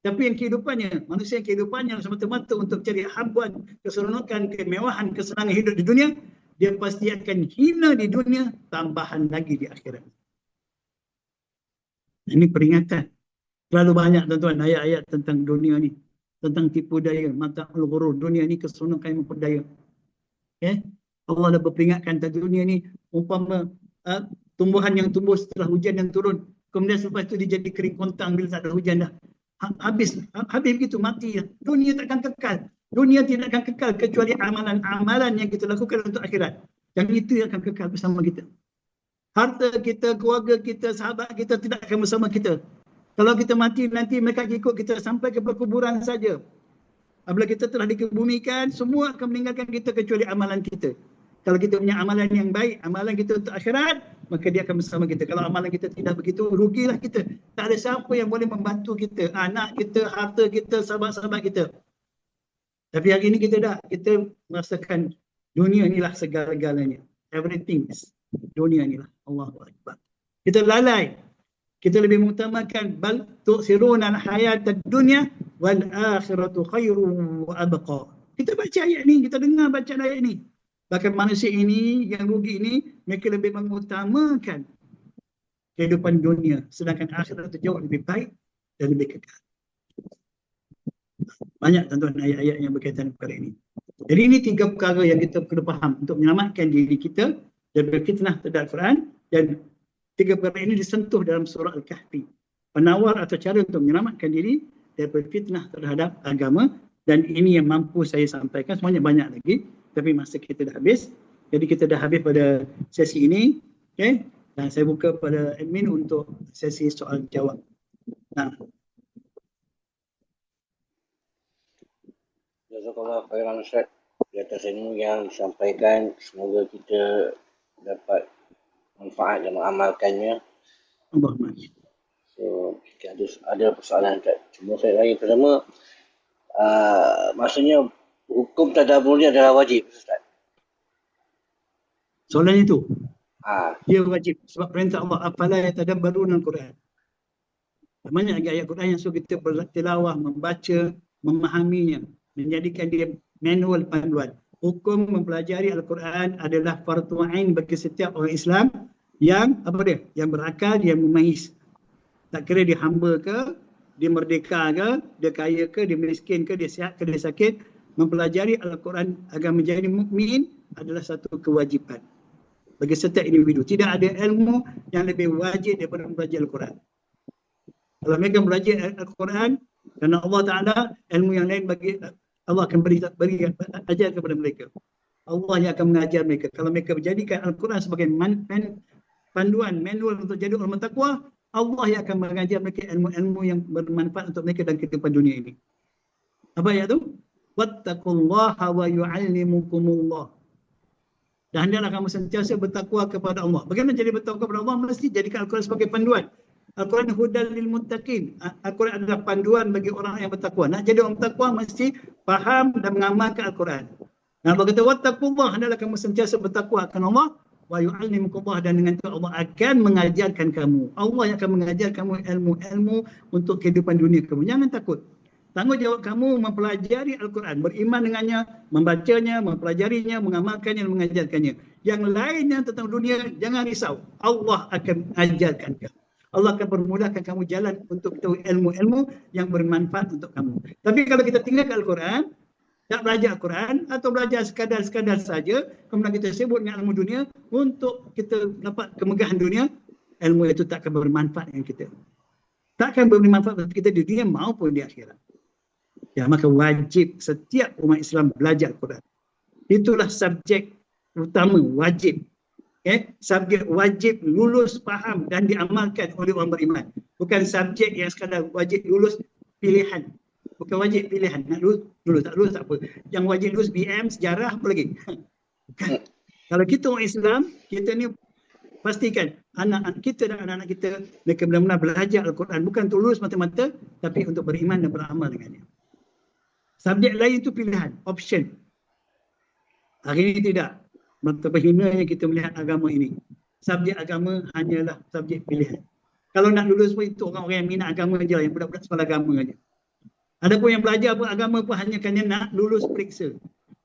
Tapi yang kehidupannya, manusia yang kehidupannya semata-mata untuk cari habuan, keseronokan, kemewahan, kesenangan hidup di dunia, dia pasti akan hina di dunia, tambahan lagi di akhirat. Ini peringatan. Terlalu banyak tuan-tuan ayat-ayat tentang dunia ni. Tentang tipu daya, mata'ul ghurur. Dunia ni keseronokan yang memperdaya. Okay? Allah dah berperingatkan tentang dunia ni umpama tumbuhan yang tumbuh setelah hujan yang turun. Kemudian selepas itu dia jadi kering kontang bila tak ada hujan dah. Habis begitu, mati. Dunia takkan kekal. Dunia tidak akan kekal kecuali amalan-amalan yang kita lakukan untuk akhirat. Yang itu yang akan kekal bersama kita. Harta kita, keluarga kita, sahabat kita tidak akan bersama kita. Kalau kita mati nanti mereka ikut kita sampai ke perkuburan saja. Apabila kita telah dikebumikan, semua akan meninggalkan kita kecuali amalan kita. Kalau kita punya amalan yang baik, amalan kita untuk akhirat, maka dia akan bersama kita. Kalau amalan kita tidak begitu, rugilah kita. Tak ada siapa yang boleh membantu kita. Anak kita, harta kita, sahabat-sahabat kita. Tapi hari ini kita merasakan dunia inilah segala-galanya. Everything is dunia inilah. Allahu Akbar. Kita lalai. Kita lebih mengutamakan bal tu'siruna al-hayat ad-dunya wal akhiratu khairun wa abqa. Kita baca ayat ni, kita dengar bacaan ayat ni. Bahkan manusia ini, yang rugi ini, mereka lebih mengutamakan kehidupan dunia. Sedangkan akhirat itu jauh lebih baik dan lebih kekal. Banyak tuan-tuan ayat-ayat yang berkaitan perkara ini. Jadi ini 3 perkara yang kita perlu faham untuk menyelamatkan diri kita daripada fitnah terhadap Quran, dan 3 perkara ini disentuh dalam surah Al-Kahfi. Penawar atau cara untuk menyelamatkan diri daripada fitnah terhadap agama, dan ini yang mampu saya sampaikan. Semuanya banyak lagi, tapi masa kita dah habis. Jadi kita dah habis pada sesi ini. Okay? Dan saya buka pada admin untuk sesi soal jawab. Nah. Jazakallah khairan Ustaz di atas ilmu yang disampaikan. Semoga kita dapat manfaat dan mengamalkannya. Allahumma. So, jika ada persoalan Ustaz, cuma saya tanya pertama, maksudnya hukum tadabbur ni adalah wajib Ustaz? Soalan itu, Ya. dia wajib sebab perintah Allah, afala yatadabbaruna al-Quran. Banyak ayat Quran yang suruh kita bertilawah, membaca, memahaminya, menjadikan dia manual panduan. Hukum mempelajari Al-Quran adalah fardu ain bagi setiap orang Islam yang yang berakal, yang memayis. Tak kira dia hamba ke, dia merdeka ke, dia kaya ke, dia miskin ke, dia sihat ke, dia sakit, mempelajari Al-Quran agar menjadi mukmin adalah satu kewajipan bagi setiap individu. Tidak ada ilmu yang lebih wajib daripada belajar Al-Quran. Kalau mereka belajar Al-Quran, kerana Allah Ta'ala, ilmu yang lain bagi Allah akan beri ajar kepada mereka. Allah yang akan mengajar mereka. Kalau mereka menjadikan Al-Quran sebagai panduan, manual untuk jadi orang bertakwa, Allah yang akan mengajar mereka ilmu-ilmu yang bermanfaat untuk mereka dan kehidupan dunia ini. Apa ayat tu? Wattaqullaha wa yu'allimukumullah. Dan hendaklah kamu sentiasa bertakwa kepada Allah. Bagaimana jadi bertakwa kepada Allah? Mesti jadikan Al-Quran sebagai panduan. Al-Quran hudal lil muttaqin. Al-Quran adalah panduan bagi orang yang bertakwa. Nak jadi orang bertakwa mesti faham dan mengamalkan Al-Quran. Nah, Allah kata wattaqullah, hendaklah kamu sentiasa bertakwa akan Allah, wa yu'allimukumullah, dan dengan itu Allah akan mengajarkan kamu. Allah yang akan mengajar kamu ilmu-ilmu untuk kehidupan dunia kamu. Jangan takut. Tanggungjawab kamu mempelajari Al-Quran, beriman dengannya, membacanya, mempelajarinya, mengamalkannya dan mengajarkannya. Yang lainnya tentang dunia, jangan risau. Allah akan ajarkan kamu. Allah akan permudahkan kamu jalan untuk tahu ilmu-ilmu yang bermanfaat untuk kamu. Tapi kalau kita tinggalkan Al-Quran, tak belajar Al-Quran atau belajar sekadar-sekadar saja, kemudian kita sibuk dengan ilmu dunia untuk kita dapat kemegahan dunia, ilmu itu tak akan bermanfaat dengan kita. Tak akan beri manfaat bagi kita di dunia maupun di akhirat. Ya, maka wajib setiap umat Islam belajar Al-Quran. Itulah subjek utama, wajib. Okay? Subjek wajib lulus, faham dan diamalkan oleh orang beriman. Bukan subjek yang sekadar wajib lulus pilihan. Bukan wajib pilihan. Nak lulus, tak lulus tak apa. Yang wajib lulus BM, sejarah, apa lagi? Bukan. Kalau kita orang Islam, kita ni pastikan anak-anak kita dan anak-anak kita, mereka benar-benar belajar Al-Quran. Bukan untuk lulus mata-mata, tapi untuk beriman dan beramal dengannya. Subjek lain itu pilihan, option. Hari ini tidak. Betapa hinanya kita melihat agama ini. Subjek agama hanyalah subjek pilihan. Kalau nak lulus pun itu orang-orang yang minat agama saja, yang budak-budak sekolah agama saja. Adapun yang belajar pun agama pun hanya kerana nak lulus periksa.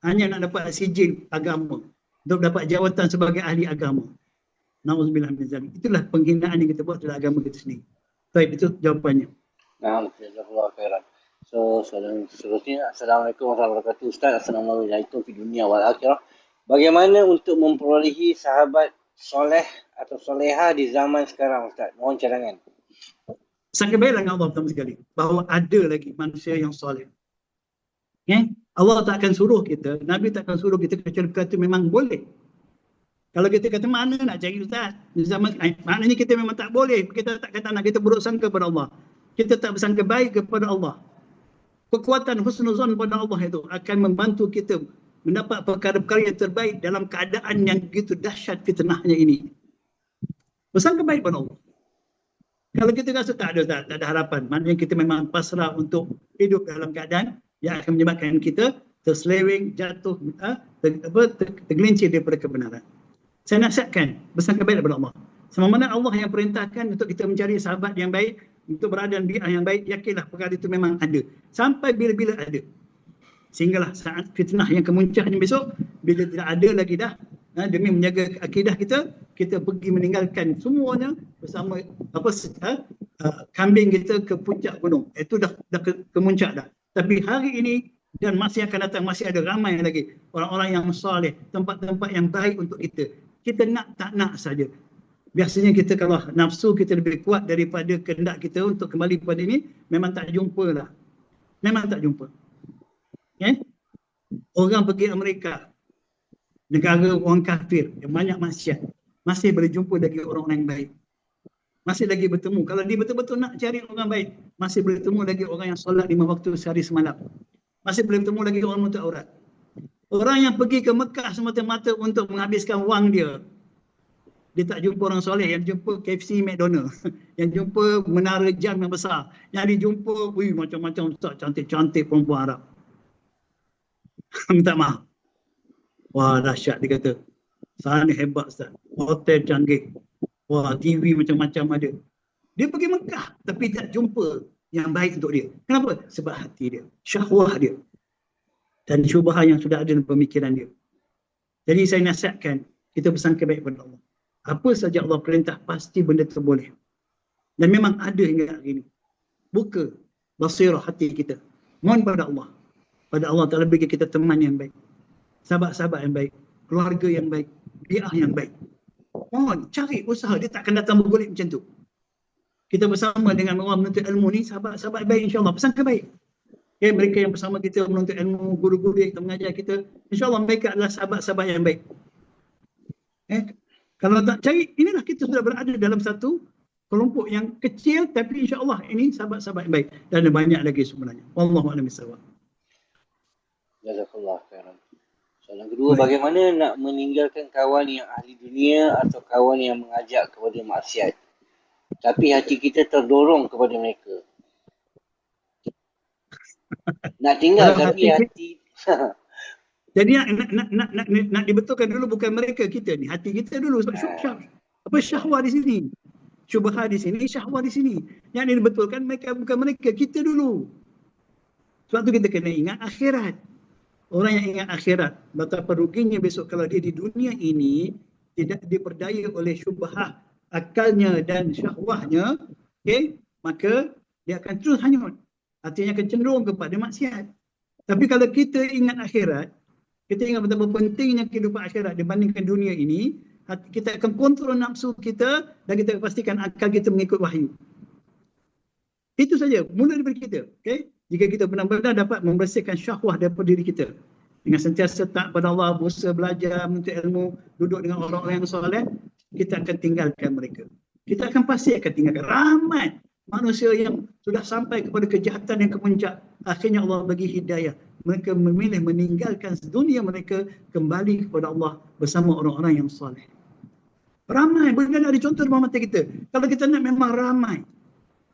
Hanya nak dapat sijil agama. Untuk dapat jawatan sebagai ahli agama. Na'udzubillah min zalik. Itulah penghinaan yang kita buat terhadap agama kita sendiri. Baik, itu jawapannya. Jazakallah khairan. So, soalan seterusnya. Assalamualaikum warahmatullahi wabarakatuh. Ustaz, assalamualaikum fi dunia wal akhirah. Bagaimana untuk memperolehi sahabat soleh atau soleha di zaman sekarang Ustaz? Mohon cadangan. Sangat baiklah dengan Allah pertama sekali. Bahawa ada lagi manusia yang soleh. Okay? Allah tak akan suruh kita, Nabi tak akan suruh kita kecuali kata memang boleh. Kalau kita kata mana nak cari Ustaz? Di zaman, maknanya kita memang tak boleh. Kita tak kata nak kita buruk sangka kepada Allah. Kita tak bersangka baik kepada Allah. kekuatan husnuzon pada Allah itu akan membantu kita mendapat perkara-perkara yang terbaik dalam keadaan yang begitu dahsyat fitnahnya ini. Bersangka baik pada Allah. Kalau kita rasa tak ada harapan, maknanya kita memang pasrah untuk hidup dalam keadaan yang akan menyebabkan kita terseleweng, jatuh, tergelincir daripada kebenaran. Saya nasihatkan, bersangka baik daripada Allah. Sama mana Allah yang perintahkan untuk kita mencari sahabat yang baik, untuk berada dalam bi'ah yang baik, yakinlah perkara itu memang ada. Sampai bila-bila ada. Sehinggalah saat fitnah yang kemuncaknya besok, bila tidak ada lagi dah, demi menjaga akidah kita, kita pergi meninggalkan semuanya bersama kambing kita ke puncak gunung. Itu dah ke muncak dah. Tapi hari ini dan masih akan datang, masih ada ramai lagi orang-orang yang soleh, tempat-tempat yang baik untuk kita. Kita nak tak nak saja. Biasanya kita kalau nafsu kita lebih kuat daripada kehendak kita untuk kembali kepada ini, memang tak jumpa lah. Memang tak jumpa. Okay? Orang pergi Amerika, negara orang kafir yang banyak maksiat, masih boleh jumpa lagi orang-orang yang baik. Masih lagi bertemu. Kalau dia betul-betul nak cari orang baik, masih boleh bertemu lagi orang yang solat 5 waktu sehari semalam. Masih boleh bertemu lagi orang menuntut aurat. Orang yang pergi ke Mekah semata-mata untuk menghabiskan wang dia, dia tak jumpa orang soleh. Yang jumpa KFC, McDonald. Yang jumpa menara jam yang besar. Yang dijumpa macam-macam ustaz cantik-cantik perempuan Arab. Minta maaf. Wah, dahsyat dia kata. Sana hebat ustaz. Hotel canggih. Wah, TV macam-macam ada. Dia pergi Mekah tapi tak jumpa yang baik untuk dia. Kenapa? Sebab hati dia, syahwah dia dan syubhah yang sudah ada dalam pemikiran dia. Jadi saya nasihatkan kita bersangka baik pada Allah. Apa saja Allah perintah, pasti benda itu boleh. Dan memang ada hingga hari ini. Buka basirah hati kita. Mohon pada Allah. Pada Allah Ta'ala bagi kita teman yang baik. Sahabat-sahabat yang baik. Keluarga yang baik. Bi'ah yang baik. Mohon, cari usaha. Dia tak akan datang bergolek macam tu. Kita bersama dengan orang menuntut ilmu ni, sahabat-sahabat baik insyaAllah. Bersangka baik. Okay, mereka yang bersama kita menuntut ilmu, guru-guru yang mengajar kita, insyaAllah mereka adalah sahabat-sahabat yang baik. Kalau tak cari, inilah kita sudah berada dalam satu kelompok yang kecil, tapi insyaAllah ini sahabat-sahabat yang baik. Dan ada banyak lagi sebenarnya. Wallahu a'lam bishawab. Jazakallah khairan. Soalan kedua, bagaimana nak meninggalkan kawan yang ahli dunia atau kawan yang mengajak kepada maksiat, tapi hati kita terdorong kepada mereka? Nak tinggal tapi hati jadi nak dibetulkan dulu bukan mereka, kita ni, hati kita dulu. Sebab syahwah di sini, syubhah di sini, syahwah di sini. Yang dibetulkan mereka, bukan mereka, kita dulu. Sebab tu kita kena ingat akhirat. Orang yang ingat akhirat, betapa ruginya besok kalau dia di dunia ini tidak diperdaya oleh syubhah akalnya dan syahwahnya, okay, maka dia akan terus hanyut. Artinya akan cenderung kepada maksiat. Tapi kalau kita ingat akhirat, kita ingat betapa pentingnya kehidupan akhirat dibandingkan dunia ini, kita akan kontrol nafsu kita dan kita pastikan akal kita mengikut wahyu. Itu saja, mula daripada kita. Okay? Jika kita benar-benar dapat membersihkan syahwah daripada diri kita dengan sentiasa taat pada Allah, berusaha belajar, menuntut ilmu, duduk dengan orang-orang yang soleh, kita akan tinggalkan mereka. Kita akan pasti akan tinggalkan. Ramai manusia yang sudah sampai kepada kejahatan yang kemuncak, akhirnya Allah bagi hidayah. Mereka memilih meninggalkan dunia mereka, kembali kepada Allah bersama orang-orang yang soleh. Ramai, boleh ada contoh dalam mata kita. Kalau kita nak memang ramai,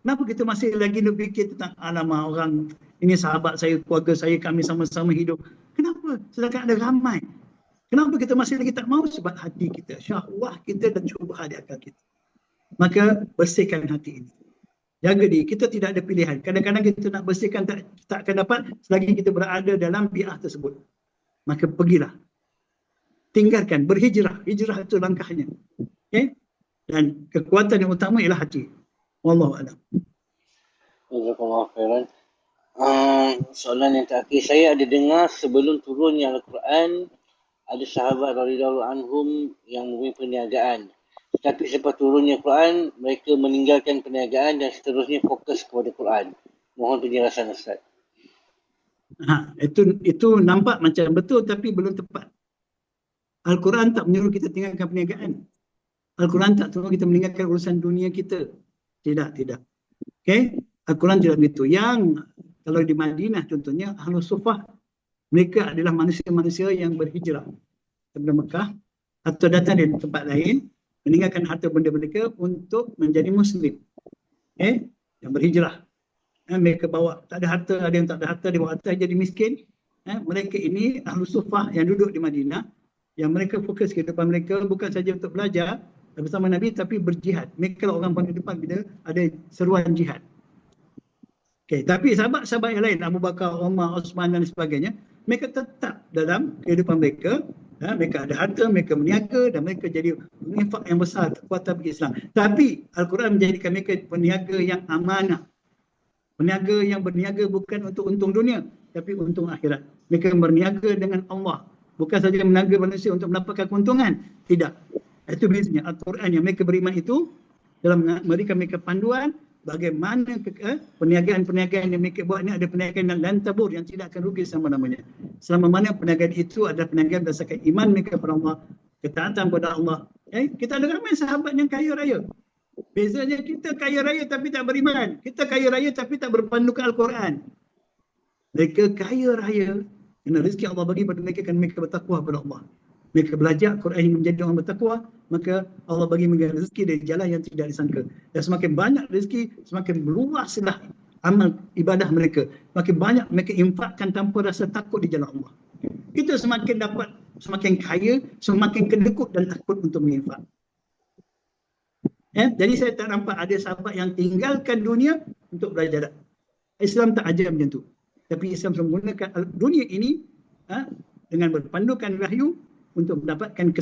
kenapa kita masih lagi nak fikir tentang alamak orang ini sahabat saya, keluarga saya, kami sama-sama hidup. Kenapa? Sedangkan ada ramai. Kenapa kita masih lagi tak mau? Sebab hati kita, syahwah kita dan syubhah di akal kita. Maka bersihkan hati ini. Jaga diri, kita tidak ada pilihan. Kadang-kadang kita nak bersihkan tak akan dapat selagi kita berada dalam bi'ah tersebut. Maka pergilah. Tinggalkan, berhijrah. Hijrah itu langkahnya. Okay? Dan kekuatan yang utama ialah hati. Wallahu a'lam. Jazakallah khairan. Soalan yang terakhir, saya ada dengar sebelum turunnya Al-Quran, ada sahabat radhiyallahu anhum yang mempunyai perniagaan. Tapi selepas turunnya Quran, mereka meninggalkan perniagaan dan seterusnya fokus kepada Quran. Mohon penjelasan Ustaz. Itu nampak macam betul tapi belum tepat. Al-Quran tak menyuruh kita tinggalkan perniagaan. Al-Quran tak suruh kita meninggalkan urusan dunia kita. Tidak. Okay? Al-Quran tidak begitu. Yang Kalau di Madinah contohnya, Ahlus Suffah, mereka adalah manusia-manusia yang berhijrah daripada Mekah atau datang dari tempat lain, meninggalkan harta benda mereka untuk menjadi Muslim. Yang berhijrah. Mereka bawa, tak ada harta, ada yang tak ada harta, dia bawa harta jadi miskin. Mereka ini Ahlus Suffah yang duduk di Madinah, yang mereka fokus kehidupan mereka bukan saja untuk belajar bersama Nabi, tapi berjihad. Mereka lah orang paling depan bila ada seruan jihad. Tapi sahabat-sahabat yang lain, Abu Bakar, Umar, Osman dan sebagainya, mereka tetap dalam kehidupan mereka. Mereka ada harta, mereka berniaga dan mereka jadi infak yang besar, kekuatan bagi Islam. Tapi Al-Quran menjadikan mereka peniaga yang amanah. Peniaga yang berniaga bukan untuk untung dunia, tapi untung akhirat. Mereka berniaga dengan Allah. Bukan saja meniaga manusia untuk mendapatkan keuntungan. Tidak. Itu biasanya Al-Quran yang mereka beriman itu dalam memberikan mereka panduan bagaimana perniagaan-perniagaan yang mereka buat ni ada perniagaan dan tabur yang tidak akan rugi selama-lamanya. Selama mana perniagaan itu adalah perniagaan berdasarkan iman mereka kepada Allah, ketaatan kepada Allah. Kita ada ramai sahabat yang kaya raya. Bezanya kita kaya raya tapi tak beriman. Kita kaya raya tapi tak berpandukan Al-Quran. Mereka kaya raya kerana rezeki Allah bagi pada mereka kerana mereka bertakwa kepada Allah. Mereka belajar Quran yang menjadi orang bertakwa, maka Allah bagi mereka rezeki dari jalan yang tidak disangka. Dan semakin banyak rezeki, semakin meluaslah amal ibadah mereka. Semakin banyak mereka infakkan tanpa rasa takut di jalan Allah. Kita semakin dapat, semakin kaya, semakin kedekut dan takut untuk menginfak. Jadi saya tak nampak ada sahabat yang tinggalkan dunia untuk belajar. Islam tak ajar macam tu. Tapi Islam menggunakan dunia ini dengan berpandukan wahyu untuk mendapatkan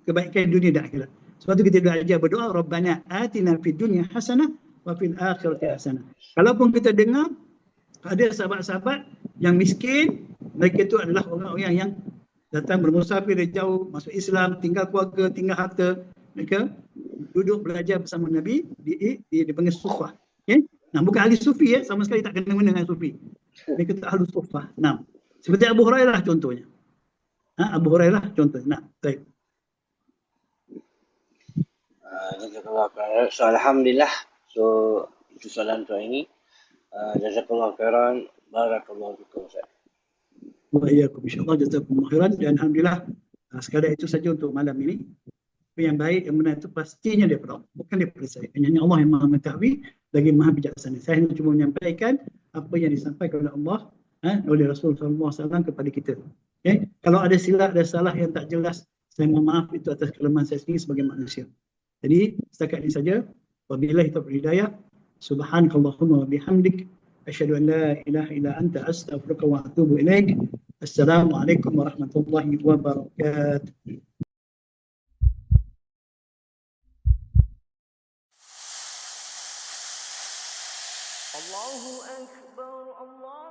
kebaikan dunia dan akhirat. Sebab tu kita belajar berdoa, Rabbana atina fid dunya hasanah wa fil akhirati hasanah. Kalaupun kita dengar ada sahabat-sahabat yang miskin, mereka itu adalah orang-orang yang datang bermusafir dari jauh, masuk Islam, tinggal keluarga, tinggal harta. Mereka duduk belajar bersama Nabi dipanggil Sufah. Nah, bukan ahli sufi sama sekali tak kena-mena dengan sufi. Mereka tak ahli Sufah. Nah, seperti Abu Hurairah contohnya. Abu Hurairah contohnya. Nah, baik. So alhamdulillah. So itu soalan tu ini. Jazakallahu khairan. Barakallahu fikum. Wa iyyakum insyaallah, jazakumullah khairan. Dan alhamdulillah sekadar itu saja untuk malam ini. Yang baik, yang benar itu pastinya daripada Allah, bukan daripada saya. Hanya Allah yang maha mengetahui lagi maha bijaksana. Saya hanya cuma menyampaikan apa yang disampaikan oleh Allah oleh Rasul SAW kepada kita. Kalau ada silap, ada salah yang tak jelas, saya mohon maaf, itu atas kelemahan saya sendiri sebagai manusia. Jadi setakat ini saja. Wabillahi taufiq hidayah. Subhanakallahumma wa bihamdik, asyhadu an la ilaha illa anta, astaghfiruka wa atubu ilaik. Assalamualaikum warahmatullahi wabarakatuh. الله أكبر الله